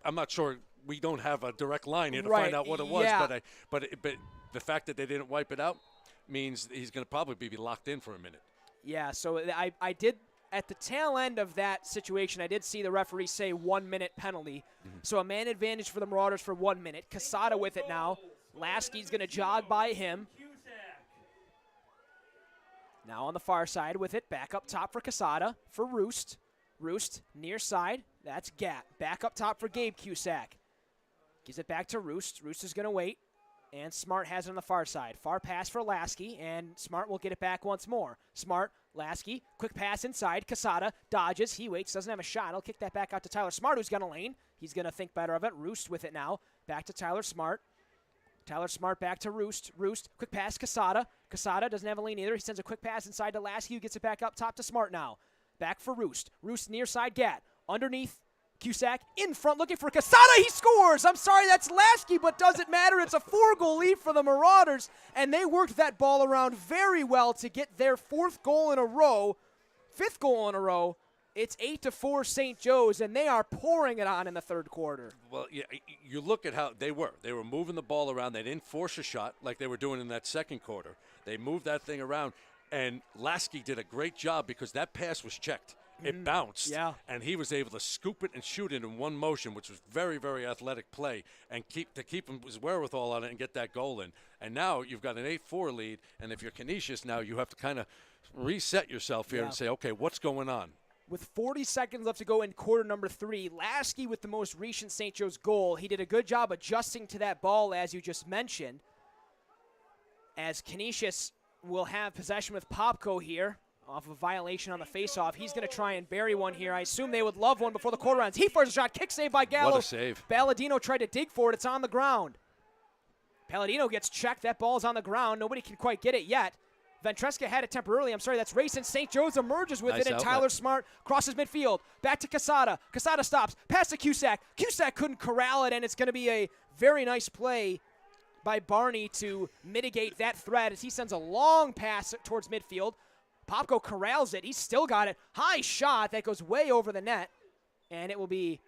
I'm not sure. We don't have a direct line here to find out what it was. But the fact that they didn't wipe it out means he's going to probably be locked in for a minute. Yeah, so I did, at the tail end of that situation, I did see the referee say 1-minute penalty. So a man advantage for the Marauders for 1 minute. Quesada with it now. Lasky's going to jog by him. Now on the far side with it, back up top for Quesada, for Roost. Roost, near side, that's Gat. Back up top for Gabe Cusack. Gives it back to Roost. Roost is going to wait, and Smart has it on the far side. Far pass for Lasky, and Smart will get it back once more. Smart, Lasky, quick pass inside. Quesada dodges, he waits, doesn't have a shot. He'll kick that back out to Tyler Smart, who's got a lane. He's going to think better of it. Roost with it now. Back to Tyler Smart. Tyler Smart back to Roost. Roost, quick pass, Quesada. Quesada doesn't have a lane either. He sends a quick pass inside to Lasky, who gets it back up top to Smart now. Back for Roost. Roost near side Gat. Underneath Cusack, in front looking for Quesada. He scores! I'm sorry, that's Lasky, but doesn't matter. It's a 4-goal lead for the Marauders, and they worked that ball around very well to get their 4th goal in a row, 5th goal in a row. It's 8-4 St. Joe's, and they are pouring it on in the 3rd quarter. Well, yeah, you look at how they were. They were moving the ball around. They didn't force a shot like they were doing in that 2nd quarter. They moved that thing around, and Lasky did a great job because that pass was checked. It bounced, and he was able to scoop it and shoot it in one motion, which was very, very athletic play, and keep his wherewithal on it and get that goal in. And now you've got an 8-4 lead, and if you're Canisius now, you have to kind of reset yourself here and say, okay, what's going on? With 40 seconds left to go in quarter number 3, Lasky with the most recent St. Joe's goal. He did a good job adjusting to that ball, as you just mentioned, as Canisius will have possession with Popko here. Off of a violation on the faceoff. He's going to try and bury one here. I assume they would love one before the quarter ends. He fires a shot. Kick save by Gallo. What a save. Palladino tried to dig for it. It's on the ground. Palladino gets checked. That ball's on the ground. Nobody can quite get it yet. Ventresca had it temporarily. I'm sorry, that's Racing. St. Joe's emerges with it, and Tyler Smart crosses midfield. Back to Quesada. Quesada stops. Pass to Cusack. Cusack couldn't corral it, and it's going to be a very nice play by Barney to mitigate that threat as he sends a long pass towards midfield. Popko corrals it. He's still got it. High shot that goes way over the net. And it will be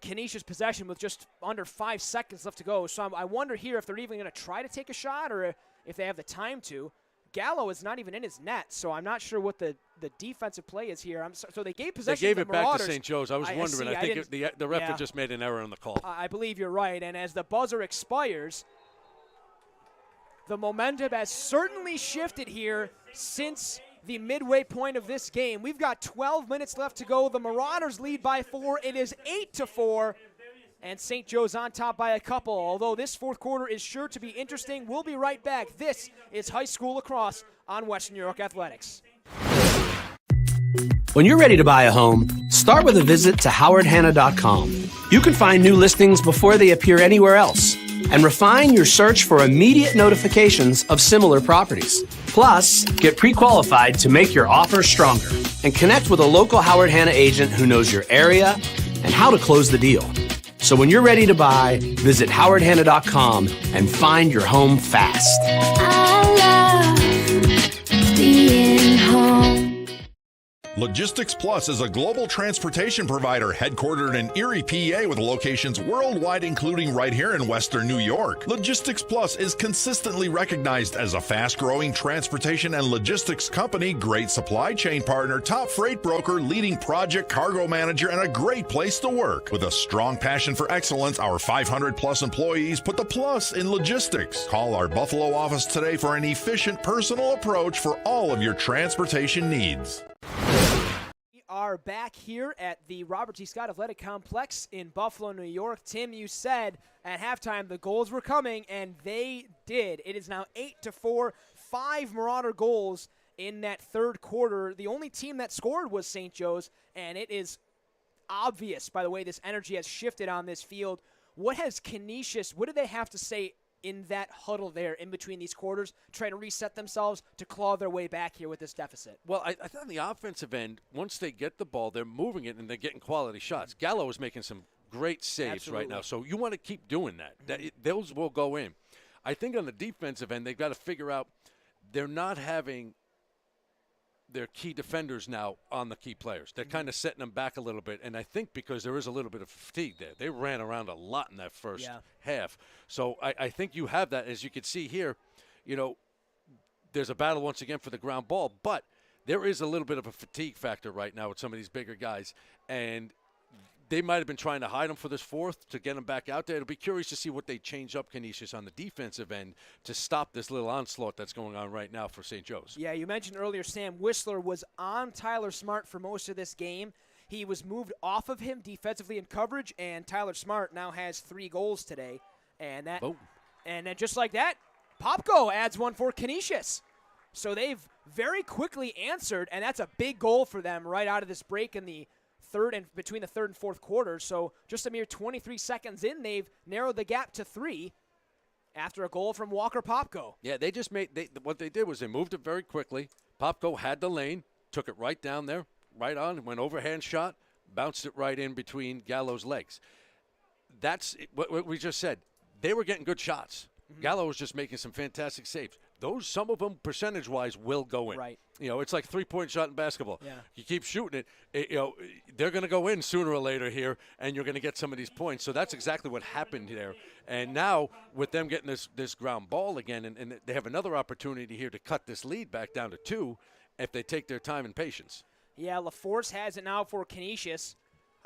Canisius possession with just under 5 seconds left to go. So I wonder here if they're even going to try to take a shot or if they have the time to. Gallo is not even in his net, so I'm not sure what the defensive play is here. So they gave possession They gave to it the back to Marauders. St. Joe's. I was wondering. I think the ref had just made an error on the call. I believe you're right. And as the buzzer expires, the momentum has certainly shifted here since the midway point of this game. We've got 12 minutes left to go. The Marauders lead by 4. It is 8-4. And St. Joe's on top by a couple. Although this fourth quarter is sure to be interesting, we'll be right back. This is High School Lacrosse on Western New York Athletics. When you're ready to buy a home, start with a visit to howardhanna.com. You can find new listings before they appear anywhere else and refine your search for immediate notifications of similar properties. Plus, get pre-qualified to make your offer stronger and connect with a local Howard Hanna agent who knows your area and how to close the deal. So when you're ready to buy, visit howardhanna.com and find your home fast. I love being home. Logistics Plus is a global transportation provider headquartered in Erie, PA with locations worldwide, including right here in Western New York. Logistics Plus is consistently recognized as a fast-growing transportation and logistics company, great supply chain partner, top freight broker, leading project cargo manager, and a great place to work. With a strong passion for excellence, our 500-plus employees put the plus in logistics. Call our Buffalo office today for an efficient, personal approach for all of your transportation needs. We are back here at the Robert T. Scott Athletic Complex in Buffalo, New York. Tim, you said at halftime the goals were coming, and they did. It is now 8-4, 5 Marauder goals in that third quarter. The only team that scored was St. Joe's, and it is obvious by the way this energy has shifted on this field. What has Canisius, what do they have to say in that huddle there in between these quarters, trying to reset themselves to claw their way back here with this deficit? Well, I thought on the offensive end, once they get the ball, they're moving it and they're getting quality shots. Gallo is making some great saves right now, so you want to keep doing that. Those will go in. I think on the defensive end, they've got to figure out they're not having their key defenders now on the key players. They're kind of setting them back a little bit, and I think because there is a little bit of fatigue there. They ran around a lot in that first half. So I think you have that. As you can see here, there's a battle once again for the ground ball, but there is a little bit of a fatigue factor right now with some of these bigger guys, and they might have been trying to hide them for this fourth to get them back out there. It'll be curious to see what they change up, Canisius, on the defensive end to stop this little onslaught that's going on right now for St. Joe's. Yeah, you mentioned earlier Sam Whistler was on Tyler Smart for most of this game. He was moved off of him defensively in coverage, and Tyler Smart now has 3 goals today. And that, and then just like that, Popko adds one for Canisius. So they've very quickly answered, and that's a big goal for them right out of this break in the between the third and fourth quarters. So just a mere 23 seconds in, they've narrowed the gap to 3 after a goal from Walker Popko. Yeah, they just what they did was they moved it very quickly. Popko had the lane, took it right down there, right on, went overhand shot, bounced it right in between Gallo's legs. That's what we just said. They were getting good shots. Gallo was just making some fantastic saves. Some of them, percentage-wise, will go in. Right. It's like 3-point shot in basketball. Yeah. You keep shooting it, they're going to go in sooner or later here, and you're going to get some of these points. So that's exactly what happened there. And now with them getting this ground ball again, and they have another opportunity here to cut this lead back down to 2 if they take their time and patience. Yeah, LaForce has it now for Canisius.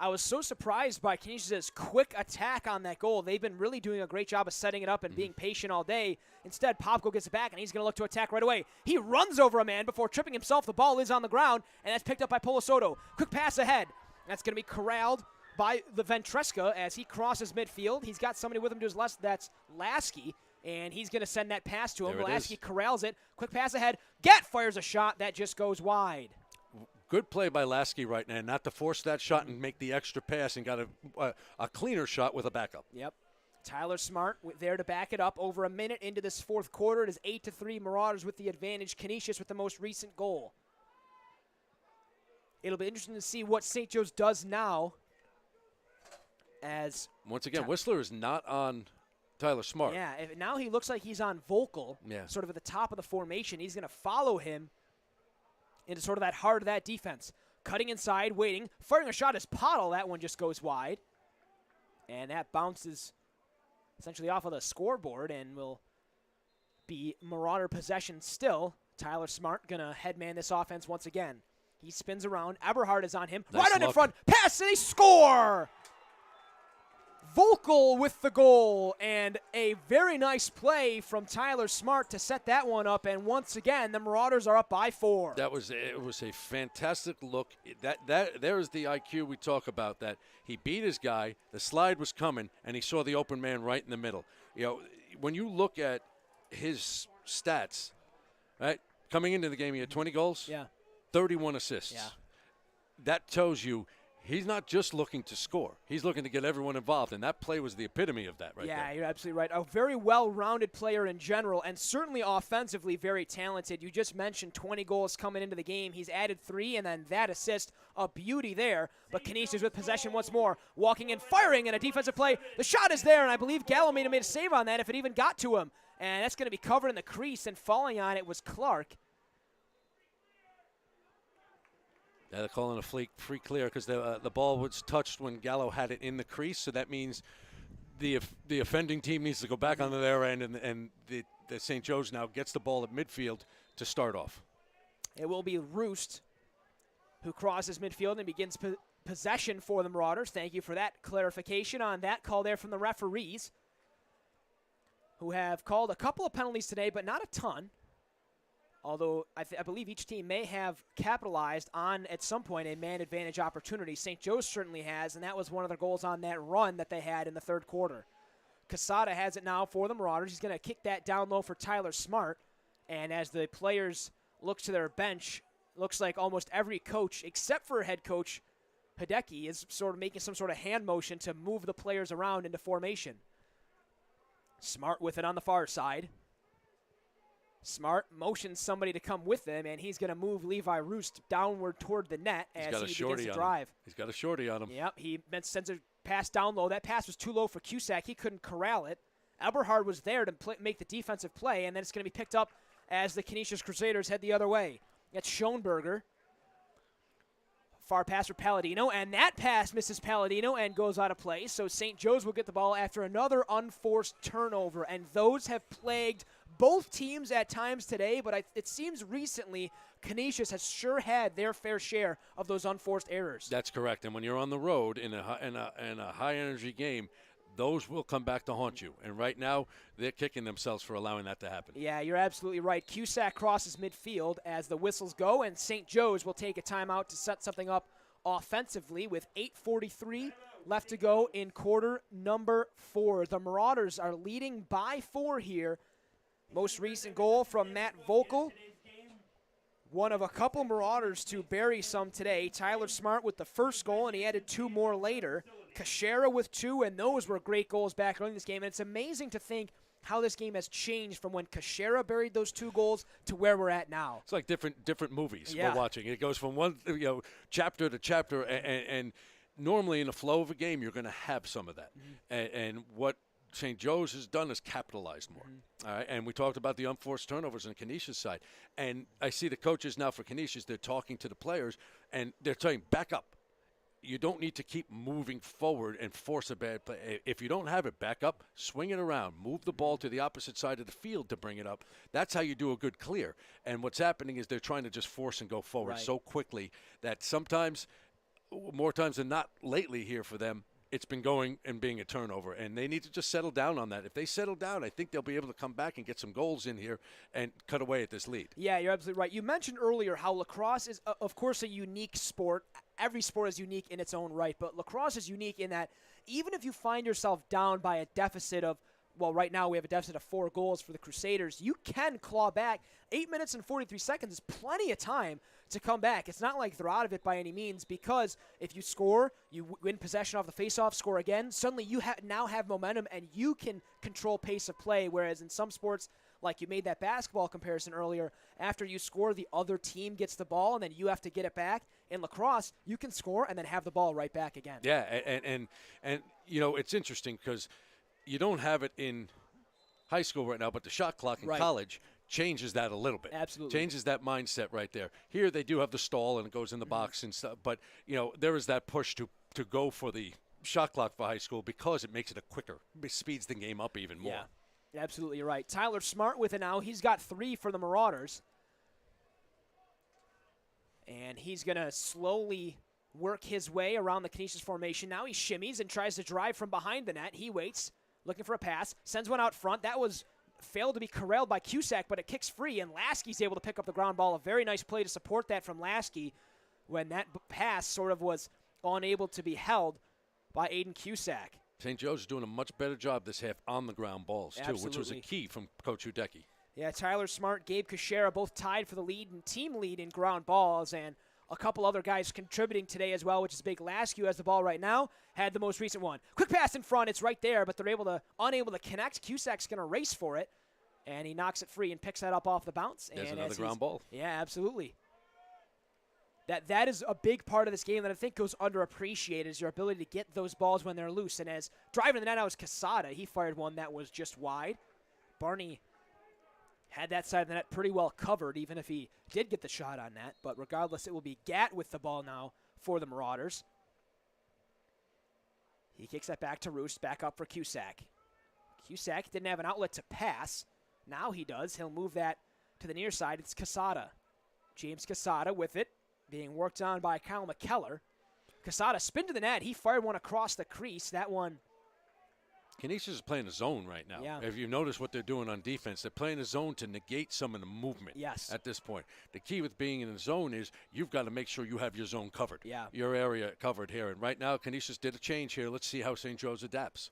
I was so surprised by Canisius' quick attack on that goal. They've been really doing a great job of setting it up and being patient all day. Instead, Popko gets it back, and he's going to look to attack right away. He runs over a man before tripping himself. The ball is on the ground, and that's picked up by Polosoto. Quick pass ahead. That's going to be corralled by the Ventresca as he crosses midfield. He's got somebody with him to his left. That's Lasky, and he's going to send that pass to him. Lasky corrals it. Quick pass ahead. Fires a shot. That just goes wide. Good play by Lasky right now, not to force that shot and make the extra pass, and got a cleaner shot with a backup. Yep. Tyler Smart there to back it up. Over a minute into this fourth quarter, it is 8-3 Marauders with the advantage. Canisius with the most recent goal. It'll be interesting to see what St. Joe's does now. As once again, Whistler is not on Tyler Smart. Yeah, now he looks like he's on Volkel, sort of at the top of the formation. He's going to follow him into sort of that heart of that defense. Cutting inside, waiting, firing a shot as Pottle. That one just goes wide. And that bounces essentially off of the scoreboard and will be Marauder possession still. Tyler Smart going to headman this offense once again. He spins around. Eberhard is on him. Nice right on in look. front. Pass, and they score! Vocal with the goal, and a very nice play from Tyler Smart to set that one up. And once again, the Marauders are up by 4. It was a fantastic look. There's the IQ we talk about. That he beat his guy. The slide was coming, and he saw the open man right in the middle. You know, when you look at his stats, right, coming into the game, he had 20 goals, 31 assists. Yeah. That tells you he's not just looking to score. He's looking to get everyone involved, and that play was the epitome of that right there. Yeah, you're absolutely right. A very well-rounded player in general, and certainly offensively very talented. You just mentioned 20 goals coming into the game. He's added 3, and then that assist, a beauty there. But Canisius with possession once more, walking and firing in a defensive play. The shot is there, and I believe Gallo made a save on that if it even got to him. And that's going to be covered in the crease, and falling on it was Clark. Yeah, they're calling a free clear because the ball was touched when Gallo had it in the crease, so that means the offending team needs to go back onto their end, and the St. Joe's now gets the ball at midfield to start off. It will be Roost who crosses midfield and begins possession for the Marauders. Thank you for that clarification on that call there from the referees, who have called a couple of penalties today, but not a ton. Although I believe each team may have capitalized on, at some point, a man advantage opportunity. St. Joe's certainly has, and that was one of their goals on that run that they had in the third quarter. Casada has it now for the Marauders. He's going to kick that down low for Tyler Smart. And as the players look to their bench, looks like almost every coach, except for head coach Hideki, is sort of making some sort of hand motion to move the players around into formation. Smart with it on the far side. Smart motions somebody to come with him, and he's going to move Levi Roost downward toward the net as he begins to drive. He's got a shorty on him. Yep, he sends a pass down low. That pass was too low for Cusack. He couldn't corral it. Eberhard was there to make the defensive play, and then it's going to be picked up as the Canisius Crusaders head the other way. It's Schoenberger. Far pass for Palladino, and that pass misses Palladino and goes out of play. So St. Joe's will get the ball after another unforced turnover, and those have plagued both teams at times today, but it seems recently Canisius has sure had their fair share of those unforced errors. That's correct, and when you're on the road in a high-energy game, those will come back to haunt you. And right now, they're kicking themselves for allowing that to happen. Yeah, you're absolutely right. Cusack crosses midfield as the whistles go, and St. Joe's will take a timeout to set something up offensively with 8:43 left to go in quarter number 4. The Marauders are leading by 4 here. Most recent goal from Matt Vocal. One of a couple Marauders to bury some today. Tyler Smart with the first goal, and he added 2 more later. Cashera with 2, and those were great goals back early in this game. And it's amazing to think how this game has changed from when Cashera buried those 2 goals to where we're at now. It's like different movies Yeah. we're watching. It goes from one chapter to chapter, and normally in the flow of a game, you're going to have some of that. And what St. Joe's has done is capitalized more. All right, and we talked about the unforced turnovers on Canisius' side. And I see the coaches now for Canisius, they're talking to the players, and they're saying, back up. You don't need to keep moving forward and force a bad play. If you don't have it, back up, swing it around, move the ball to the opposite side of the field to bring it up. That's how you do a good clear. And what's happening is they're trying to just force and go forward so quickly that sometimes, more times than not lately here for them, it's been going and being a turnover, and they need to just settle down on that. If they settle down, I think they'll be able to come back and get some goals in here and cut away at this lead. Yeah, you're absolutely right. You mentioned earlier how lacrosse is, of course, a unique sport. Every sport is unique in its own right, but lacrosse is unique in that even if you find yourself down by a deficit of, well, right now we have a deficit of 4 goals for the Crusaders, you can claw back. 8 minutes and 43 seconds is plenty of time to come back. It's not like they're out of it by any means, because if you score, you win possession off the faceoff, score again, suddenly you now have momentum and you can control pace of play, whereas in some sports, like you made that basketball comparison earlier, after you score, the other team gets the ball and then you have to get it back. In lacrosse, you can score and then have the ball right back again. Yeah, and you know, it's interesting because you don't have it in high school right now, but the shot clock in college changes that a little bit. Absolutely. Changes that mindset right there. Here they do have the stall and it goes in the box and stuff, but you know, there is that push to go for the shot clock for high school because it makes it quicker. It speeds the game up even more. Yeah, absolutely right. Tyler Smart with it now. He's got 3 for the Marauders. And he's going to slowly work his way around the Canisius formation. Now he shimmies and tries to drive from behind the net. He waits, looking for a pass, sends one out front. That was failed to be corralled by Cusack, but it kicks free, and Lasky's able to pick up the ground ball. A very nice play to support that from Lasky when that pass sort of was unable to be held by Aiden Cusack. St. Joe's is doing a much better job this half on the ground balls, too, Absolutely. which was a key from Coach Hudecki. Yeah, Tyler Smart, Gabe Cashera both tied for the lead and team lead in ground balls, and a couple other guys contributing today as well, which is big. Lasky, who has the ball right now, had the most recent one. Quick pass in front. It's right there, but they're unable to connect. Cusack's going to race for it, and he knocks it free and picks that up off the bounce. There's and another ground ball. Yeah, absolutely. That is a big part of this game that I think goes underappreciated, is your ability to get those balls when they're loose. And as driving the net out was Quesada, he fired one that was just wide. Barney had that side of the net pretty well covered, even if he did get the shot on that. But regardless, it will be Gatt with the ball now for the Marauders. He kicks that back to Roost, back up for Cusack. Cusack didn't have an outlet to pass. Now he does. He'll move that to the near side. It's Quesada. James Quesada with it, being worked on by Kyle McKellar. Quesada spin to the net. He fired one across the crease. That one. Canisius is playing a zone right now. Yeah. If you notice what they're doing on defense, they're playing a zone to negate some of the movement. Yes. At this point. The key with being in a zone is you've got to make sure you have your zone covered. Yeah. Your area covered here. And right now, Canisius did a change here. Let's see how St. Joe's adapts.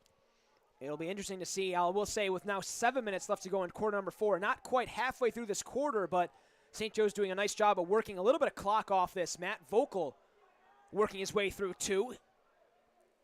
It'll be interesting to see. I will say with now 7 minutes left to go in quarter number 4, not quite halfway through this quarter, but St. Joe's doing a nice job of working a little bit of clock off this. Matt Vogel working his way through 2.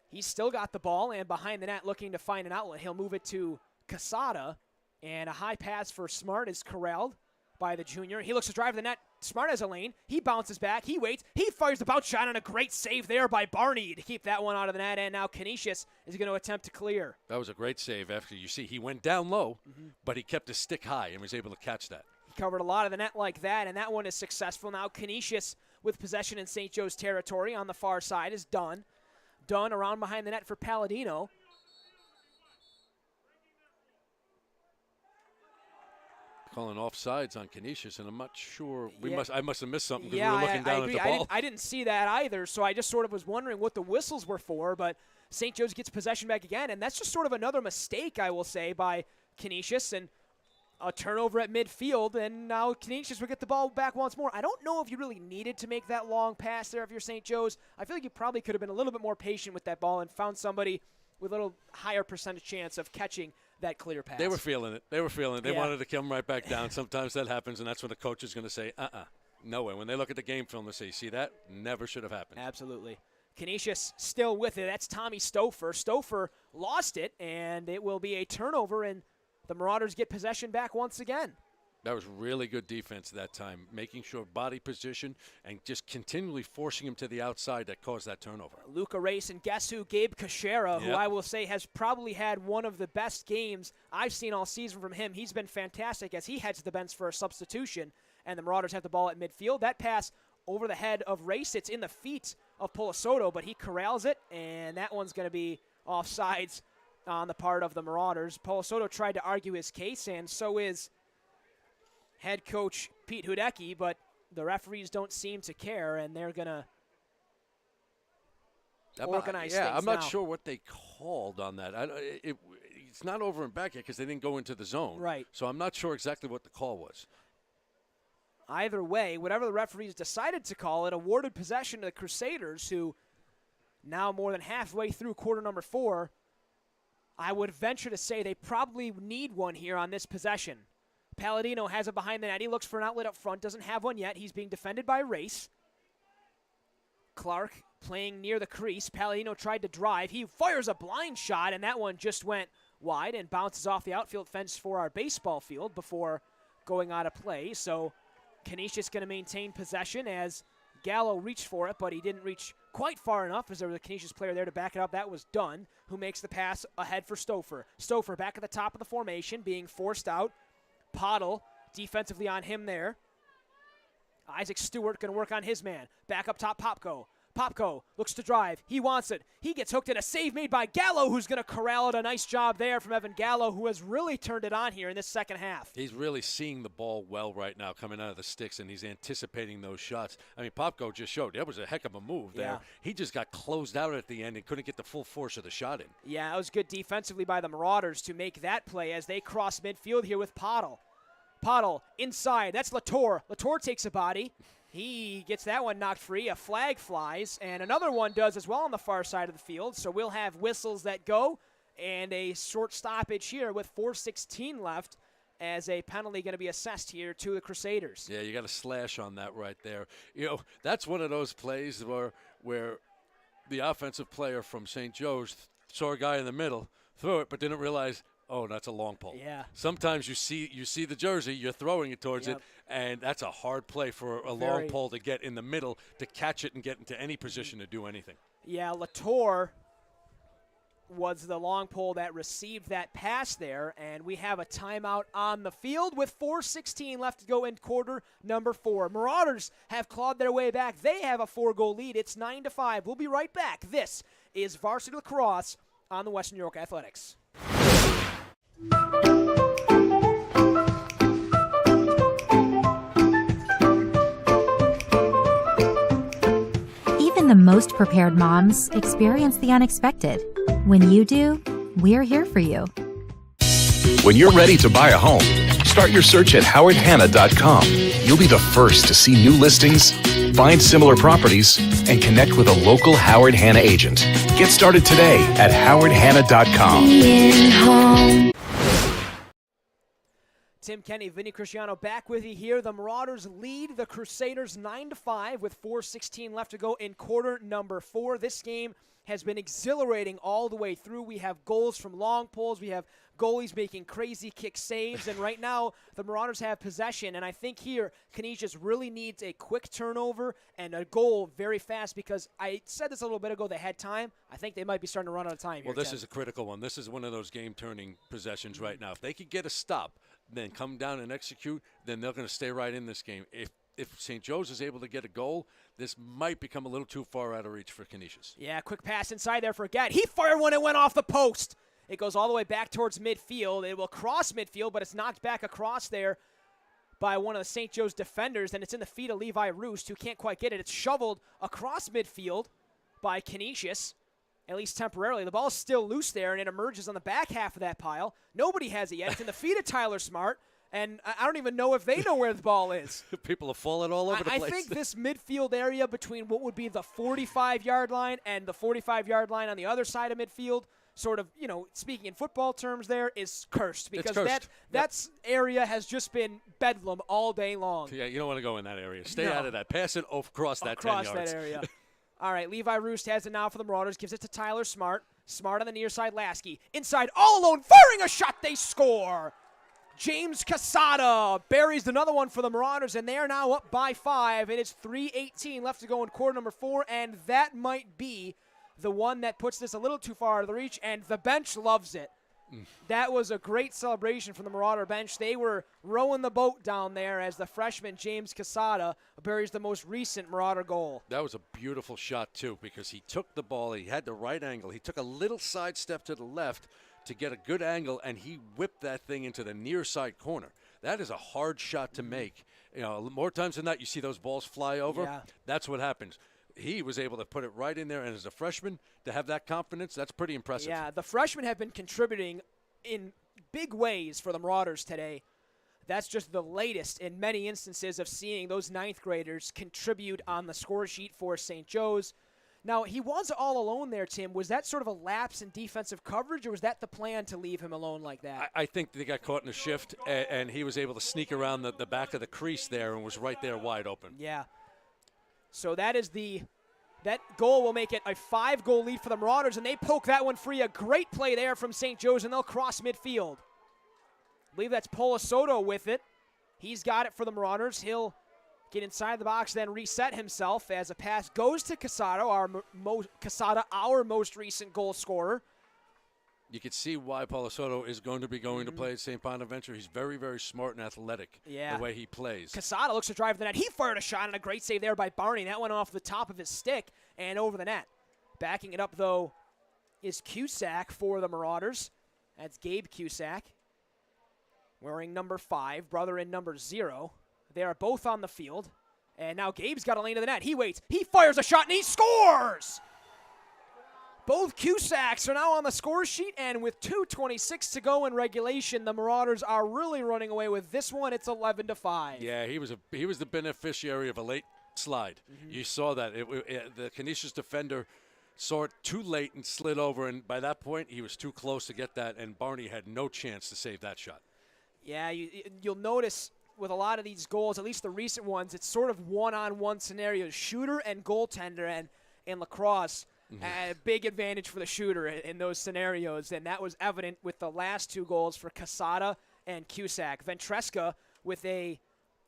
He's still got the ball, and behind the net looking to find an outlet. He'll move it to Quesada, and a high pass for Smart is corralled by the junior. He looks to drive the net. Smart has a lane. He bounces back. He waits. He fires the bounce shot, on a great save there by Barney to keep that one out of the net, and now Canisius is going to attempt to clear. That was a great save. After you see he went down low, but he kept his stick high and was able to catch that. He covered a lot of the net like that, and that one is successful. Now Canisius with possession in St. Joe's territory on the far side is done. Done around behind the net for Palladino. Calling offsides on Canisius, and I'm not sure. Yeah. I must have missed something because Yeah, we were looking down I at agree. the ball. I didn't see that either, so I just sort of was wondering what the whistles were for, but St. Joe's gets possession back again, and that's just sort of another mistake, I will say, by Canisius, and a turnover at midfield, and now Canisius will get the ball back once more. I don't know if you really needed to make that long pass there if you're St. Joe's. I feel like you probably could have been a little bit more patient with that ball and found somebody with a little higher percentage chance of catching that clear pass. They were feeling it. They Yeah. wanted to come right back down. Sometimes that happens, and that's when the coach is going to say, no way. When they look at the game film, they say, see that? Never should have happened. Absolutely. Canisius still with it. That's Tommy Stouffer. Stouffer lost it, and it will be a turnover, and the Marauders get possession back once again. That was really good defense that time, making sure body position and just continually forcing him to the outside that caused that turnover. Luca Race, and guess who? Gabe Cashera, who Yep. I will say has probably had one of the best games I've seen all season from him. He's been fantastic as he heads to the bench for a substitution, and the Marauders have the ball at midfield. That pass over the head of Race, it's in the feet of Polisoto, but he corrals it, and that one's going to be offsides on the part of the Marauders. Polisoto tried to argue his case, and so is head coach Pete Hudecki, but the referees don't seem to care, and they're going to organize things I'm not now. sure what they called on that. It's not over and back yet because they didn't go into the zone. Right. So I'm not sure exactly what the call was. Either way, whatever the referees decided to call it, awarded possession to the Crusaders, who now more than halfway through quarter number 4, I would venture to say they probably need one here on this possession. Palladino has it behind the net. He looks for an outlet up front. Doesn't have one yet. He's being defended by Race. Clark playing near the crease. Palladino tried to drive. He fires a blind shot, and that one just went wide and bounces off the outfield fence for our baseball field before going out of play. So Canisius going to maintain possession as Gallo reached for it, but he didn't reach quite far enough as there was a Canisius player there to back it up. That was Dunn, who makes the pass ahead for Stouffer. Stouffer back at the top of the formation, being forced out. Pottle defensively on him there. Isaac Stewart going to work on his man. Back up top, Popko. Popko looks to drive. He wants it. He gets hooked in a save made by Gallo, who's going to corral it. A nice job there from Evan Gallo, who has really turned it on here in this second half. He's really seeing the ball well right now coming out of the sticks, and he's anticipating those shots. I mean, Popko just showed that was a heck of a move there. Yeah. He just got closed out at the end and couldn't get the full force of the shot in. Yeah, it was good defensively by the Marauders to make that play as they cross midfield here with Pottle. Pottle inside. That's Latour. Latour takes a body. He gets that one knocked free. A flag flies, and another one does as well on the far side of the field. So we'll have whistles that go and a short stoppage here with 4:16 left as a penalty going to be assessed here to the Crusaders. Yeah, you got a slash on that right there. You know, that's one of those plays where the offensive player from St. Joe's saw a guy in the middle, threw it, but didn't realize, oh, that's a long pole. Yeah. Sometimes you see the jersey, you're throwing it towards it, and that's a hard play for a long pole to get in the middle, to catch it and get into any position to do anything. Yeah, Latour was the long pole that received that pass there, and we have a timeout on the field with 4:16 left to go in quarter number 4. Marauders have clawed their way back. They have a 4-goal lead. It's 9-5. We'll be right back. This is Varsity Lacrosse on the Western New York Athletics. Even the most prepared moms experience the unexpected. When you do, we're here for you. When you're ready to buy a home, start your search at howardhanna.com. You'll be the first to see new listings, find similar properties, and connect with a local Howard Hanna agent. Get started today at howardhanna.com. Tim Kenny, Vinny Cristiano back with you here. The Marauders lead the Crusaders 9-5 with 4:16 left to go in quarter number 4. This game has been exhilarating all the way through. We have goals from long poles. We have goalies making crazy kick saves. And right now, the Marauders have possession. And I think here, Canisius really needs a quick turnover and a goal very fast, because I said this a little bit ago, they had time. I think they might be starting to run out of time here. Well, this is a critical one. This is one of those game-turning possessions right now. If they could get a stop, then come down and execute, then they're going to stay right in this game. If St. Joe's is able to get a goal, this might become a little too far out of reach for Canisius. Yeah, quick pass inside there for Gatt. He fired one, it went off the post. It goes all the way back towards midfield. It will cross midfield, but it's knocked back across there by one of the St. Joe's defenders, and it's in the feet of Levi Roost, who can't quite get it. It's shoveled across midfield by Canisius, at least temporarily. The ball is still loose there, and it emerges on the back half of that pile. Nobody has it yet. It's in the feet of Tyler Smart. And I don't even know if they know where the ball is. People are falling all over the place. I think this midfield area between what would be the 45-yard line and the 45-yard line on the other side of midfield, sort of, you know, speaking in football terms there, is cursed. Because that area has just been bedlam all day long. Yeah, you don't want to go in that area. Stay out of that. Pass it across that 10 yards. Across that area. All right, Levi Roost has it now for the Marauders. Gives it to Tyler Smart. Smart on the near side, Lasky. Inside, all alone, firing a shot. They score. James Casada buries another one for the Marauders, and they are now up by 5. It is 3:18 left to go in quarter number 4, and that might be the one that puts this a little too far out of the reach, and the bench loves it. That was a great celebration from the Marauder bench. They were rowing the boat down there as the freshman James Casada buries the most recent Marauder goal. That was a beautiful shot, too, because he took the ball. He had the right angle. He took a little side step to the left to get a good angle, and he whipped that thing into the near side corner. That is a hard shot to make. You know, more times than not, you see those balls fly over. Yeah. That's what happens. He was able to put it right in there, and as a freshman, to have that confidence, that's pretty impressive. Yeah, the freshmen have been contributing in big ways for the Marauders today. That's just the latest in many instances of seeing those ninth graders contribute on the score sheet for St. Joe's. Now, he was all alone there, Tim. Was that sort of a lapse in defensive coverage, or was that the plan to leave him alone like that? I think they got caught in a shift, and he was able to sneak around the back of the crease there and was right there wide open. Yeah. So that goal will make it a 5-goal lead for the Marauders, and they poke that one free. A great play there from St. Joe's, and they'll cross midfield. I believe that's Polisoto with it. He's got it for the Marauders. He'll get inside the box, then reset himself as a pass goes to Casada, our most recent goal scorer. You can see why Polisoto is going to be going to play at St. Bonaventure. He's very, very smart and athletic the way he plays. Casada looks to drive the net. He fired a shot and a great save there by Barney. That went off the top of his stick, and over the net. Backing it up, though, is Cusack for the Marauders. That's Gabe Cusack, wearing number 5, brother in number 0. They are both on the field. And now Gabe's got a lane to the net. He waits. He fires a shot, and he scores! Both Cusacks are now on the score sheet, and with 2:26 to go in regulation, the Marauders are really running away with this one. It's 11-5. Yeah, he was the beneficiary of a late slide. You saw that. The Canisius defender saw it too late and slid over, and by that point, he was too close to get that, and Barney had no chance to save that shot. Yeah, you'll notice with a lot of these goals, at least the recent ones, it's sort of one-on-one scenarios, shooter and goaltender, and in lacrosse, a big advantage for the shooter in those scenarios, and that was evident with the last 2 goals for Casada and Cusack. Ventresca with a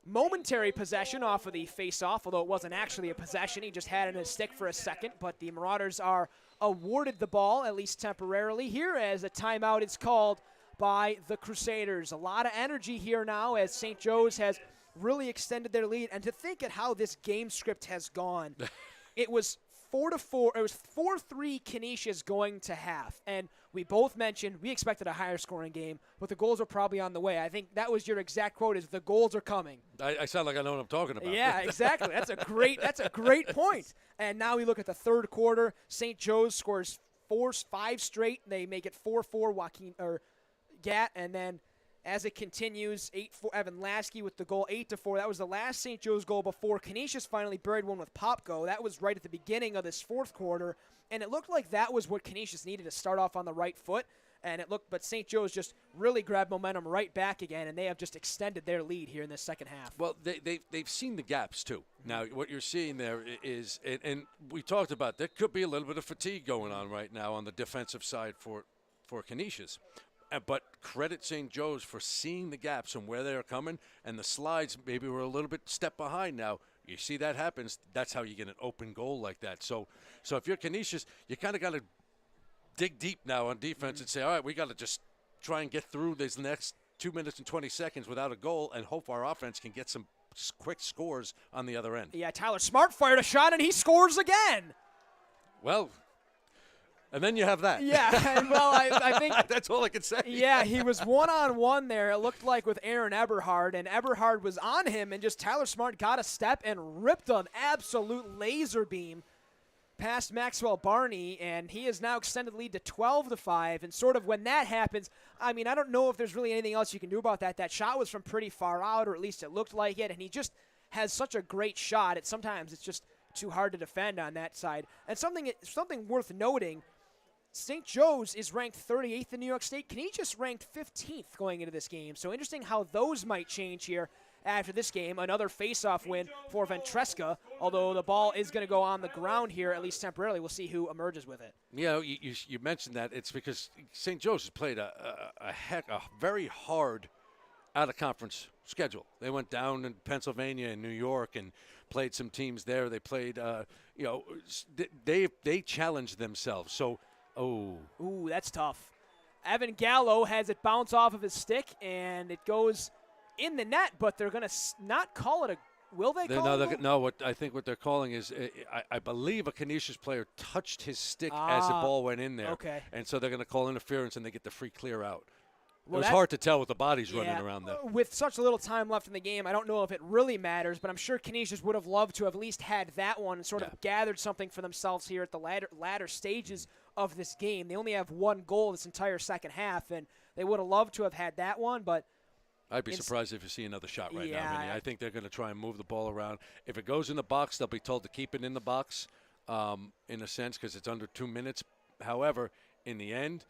momentary possession off of the face-off, although it wasn't actually a possession. He just had it in his stick for a second, but the Marauders are awarded the ball, at least temporarily, here as a timeout is called by the Crusaders. A lot of energy here now as St. Joe's has really extended their lead. And to think at how this game script has gone, it was 4-4. It was 4-3 Canisius going to half. And we both mentioned we expected a higher scoring game, but the goals are probably on the way. I think that was your exact quote, is the goals are coming. I sound like I know what I'm talking about. Yeah, exactly. That's a great point. And now we look at the third quarter. St. Joe's scores 5 straight. They make it 4-4. Gat, and then as it continues, 8-4, Evan Lasky with the goal, 8-4. That was the last St. Joe's goal before Canisius finally buried one with Popko. That was right at the beginning of this fourth quarter, and it looked like that was what Canisius needed to start off on the right foot. But St. Joe's just really grabbed momentum right back again, and they have just extended their lead here in the second half. Well, they've seen the gaps, too. Now, what you're seeing there is, and we talked about, there could be a little bit of fatigue going on right now on the defensive side for Canisius. But credit St. Joe's for seeing the gaps and where they're coming, and the slides maybe were a little bit step behind now. You see that happens, that's how you get an open goal like that. So if you're Canisius, you kind of got to dig deep now on defense and say, all right, we got to just try and get through these next 2 minutes and 20 seconds without a goal and hope our offense can get some quick scores on the other end. Yeah, Tyler Smart fired a shot, and he scores again. Well, and then you have that. Yeah, well, I think that's all I can say. Yeah, he was one-on-one there, it looked like, with Aaron Eberhard, and Eberhard was on him, and just Tyler Smart got a step and ripped an absolute laser beam past Maxwell Barney, and he has now extended the lead to 12-5, and sort of when that happens, I mean, I don't know if there's really anything else you can do about that. That shot was from pretty far out, or at least it looked like it, and he just has such a great shot. Sometimes it's just too hard to defend on that side. And something worth noting, St. Joe's is ranked 38th in New York State. Canisius ranked 15th going into this game. So interesting how those might change here after this game. Another face-off win for Ventresca, although the ball is going to go on the ground here, at least temporarily. We'll see who emerges with it. You know, you mentioned that. It's because St. Joe's has played a very hard out-of-conference schedule. They went down in Pennsylvania and New York and played some teams there. They played, they challenged themselves. So, Ooh, that's tough. Evan Gallo has it bounce off of his stick, and it goes in the net, but they're going to not call it a – will they call it? No, I think what they're calling is I believe a Canisius player touched his stick as the ball went in there. Okay. And so they're going to call interference, and they get the free clear out. Well, it was hard to tell with the bodies running around there. With such little time left in the game, I don't know if it really matters, but I'm sure Canisius would have loved to have at least had that one and sort of gathered something for themselves here at the latter stages of this game. They only have one goal this entire second half, and they would have loved to have had that one, but I'd be surprised if you see another shot right now, Vinny. I think they're going to try and move the ball around. If it goes in the box, they'll be told to keep it in the box in a sense because it's under 2 minutes. However, in the end,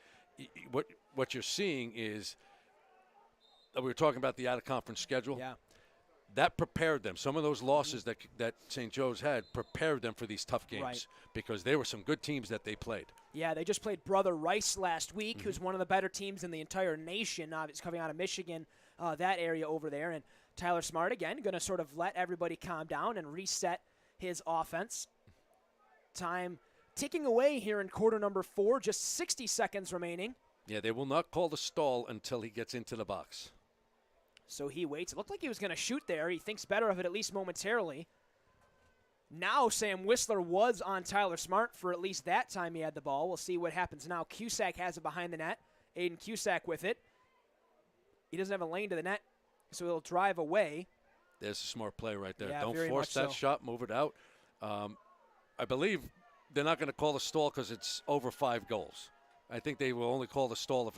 what you're seeing is we were talking about the out-of-conference schedule. Yeah. That prepared them. Some of those losses that St. Joe's had prepared them for these tough games because there were some good teams that they played. Yeah, they just played Brother Rice last week, who's one of the better teams in the entire nation. It's coming out of Michigan, that area over there. And Tyler Smart, again, going to sort of let everybody calm down and reset his offense. Time ticking away here in quarter number 4, just 60 seconds remaining. Yeah, they will not call the stall until he gets into the box. So he waits. It looked like he was going to shoot there. He thinks better of it, at least momentarily. Now Sam Whistler was on Tyler Smart for at least that time he had the ball. We'll see what happens now. Cusack has it behind the net. Aiden Cusack with it. He doesn't have a lane to the net, so he'll drive away. There's a smart play right there. Yeah, Don't very force much that so. shot. Move it out. I believe they're not going to call a stall because it's over 5 goals. I think they will only call the stall if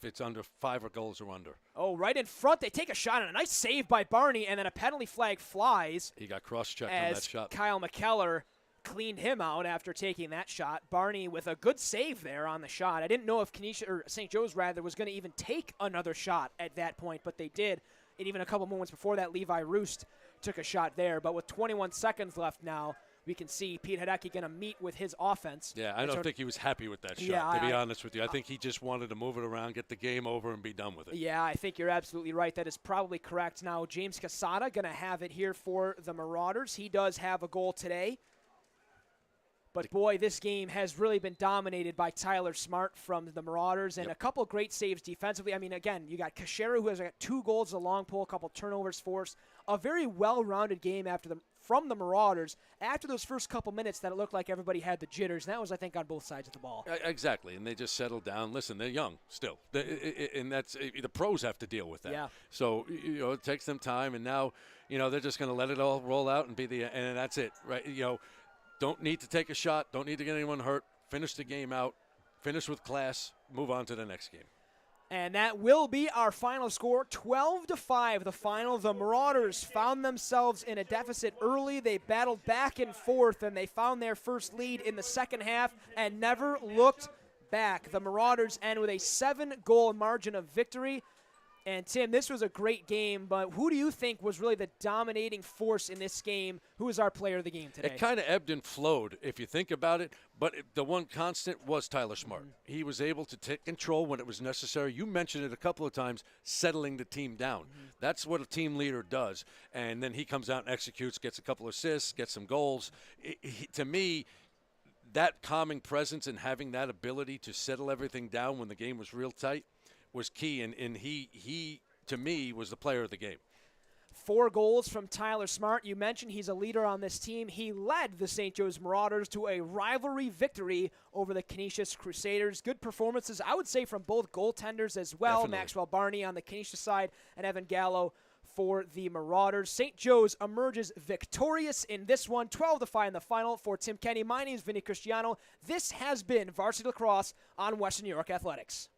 it's under 5 goals or under. Oh, right in front. They take a shot, and a nice save by Barney, and then a penalty flag flies. He got cross-checked on that shot. Kyle McKellar cleaned him out after taking that shot. Barney with a good save there on the shot. I didn't know if St. Joe's was going to even take another shot at that point, but they did. And even a couple moments before that, Levi Roost took a shot there. But with 21 seconds left now, we can see Pete Hideki going to meet with his offense. Yeah, I don't think he was happy with that shot, to be honest with you. I think he just wanted to move it around, get the game over, and be done with it. Yeah, I think you're absolutely right. That is probably correct. Now, James Casada going to have it here for the Marauders. He does have a goal today. But, boy, this game has really been dominated by Tyler Smart from the Marauders and a couple great saves defensively. I mean, again, you got Cashera, who has got 2 goals, a long pull, a couple turnovers forced. A very well-rounded game from the Marauders after those first couple minutes that it looked like everybody had the jitters. And that was, I think, on both sides of the ball. Exactly, and they just settled down. Listen, they're young still, and that's the pros have to deal with that. Yeah. So it takes them time, and now they're just going to let it all roll out and and that's it, right? Don't need to take a shot. Don't need to get anyone hurt. Finish the game out. Finish with class. Move on to the next game. And that will be our final score, 12-5, the final. The Marauders found themselves in a deficit early. They battled back and forth, and they found their first lead in the second half and never looked back. The Marauders end with a 7-goal margin of victory. And, Tim, this was a great game, but who do you think was really the dominating force in this game? Who was our player of the game today? It kind of ebbed and flowed, if you think about it, but the one constant was Tyler Smart. Mm-hmm. He was able to take control when it was necessary. You mentioned it a couple of times, settling the team down. Mm-hmm. That's what a team leader does. And then he comes out and executes, gets a couple assists, gets some goals. To me, that calming presence and having that ability to settle everything down when the game was real tight was key, and he to me was the player of the game. 4 goals from Tyler Smart. You mentioned he's a leader on this team. He led the St. Joe's Marauders to a rivalry victory over the Canisius Crusaders. Good performances, I would say, from both goaltenders as well. Definitely. Maxwell Barney on the Canisius side and Evan Gallo for the Marauders. St. Joe's emerges victorious in this one, 12-5 in the final. For Tim Kenny, my name is Vinny Cristiano. This has been Varsity Lacrosse on Western New York Athletics.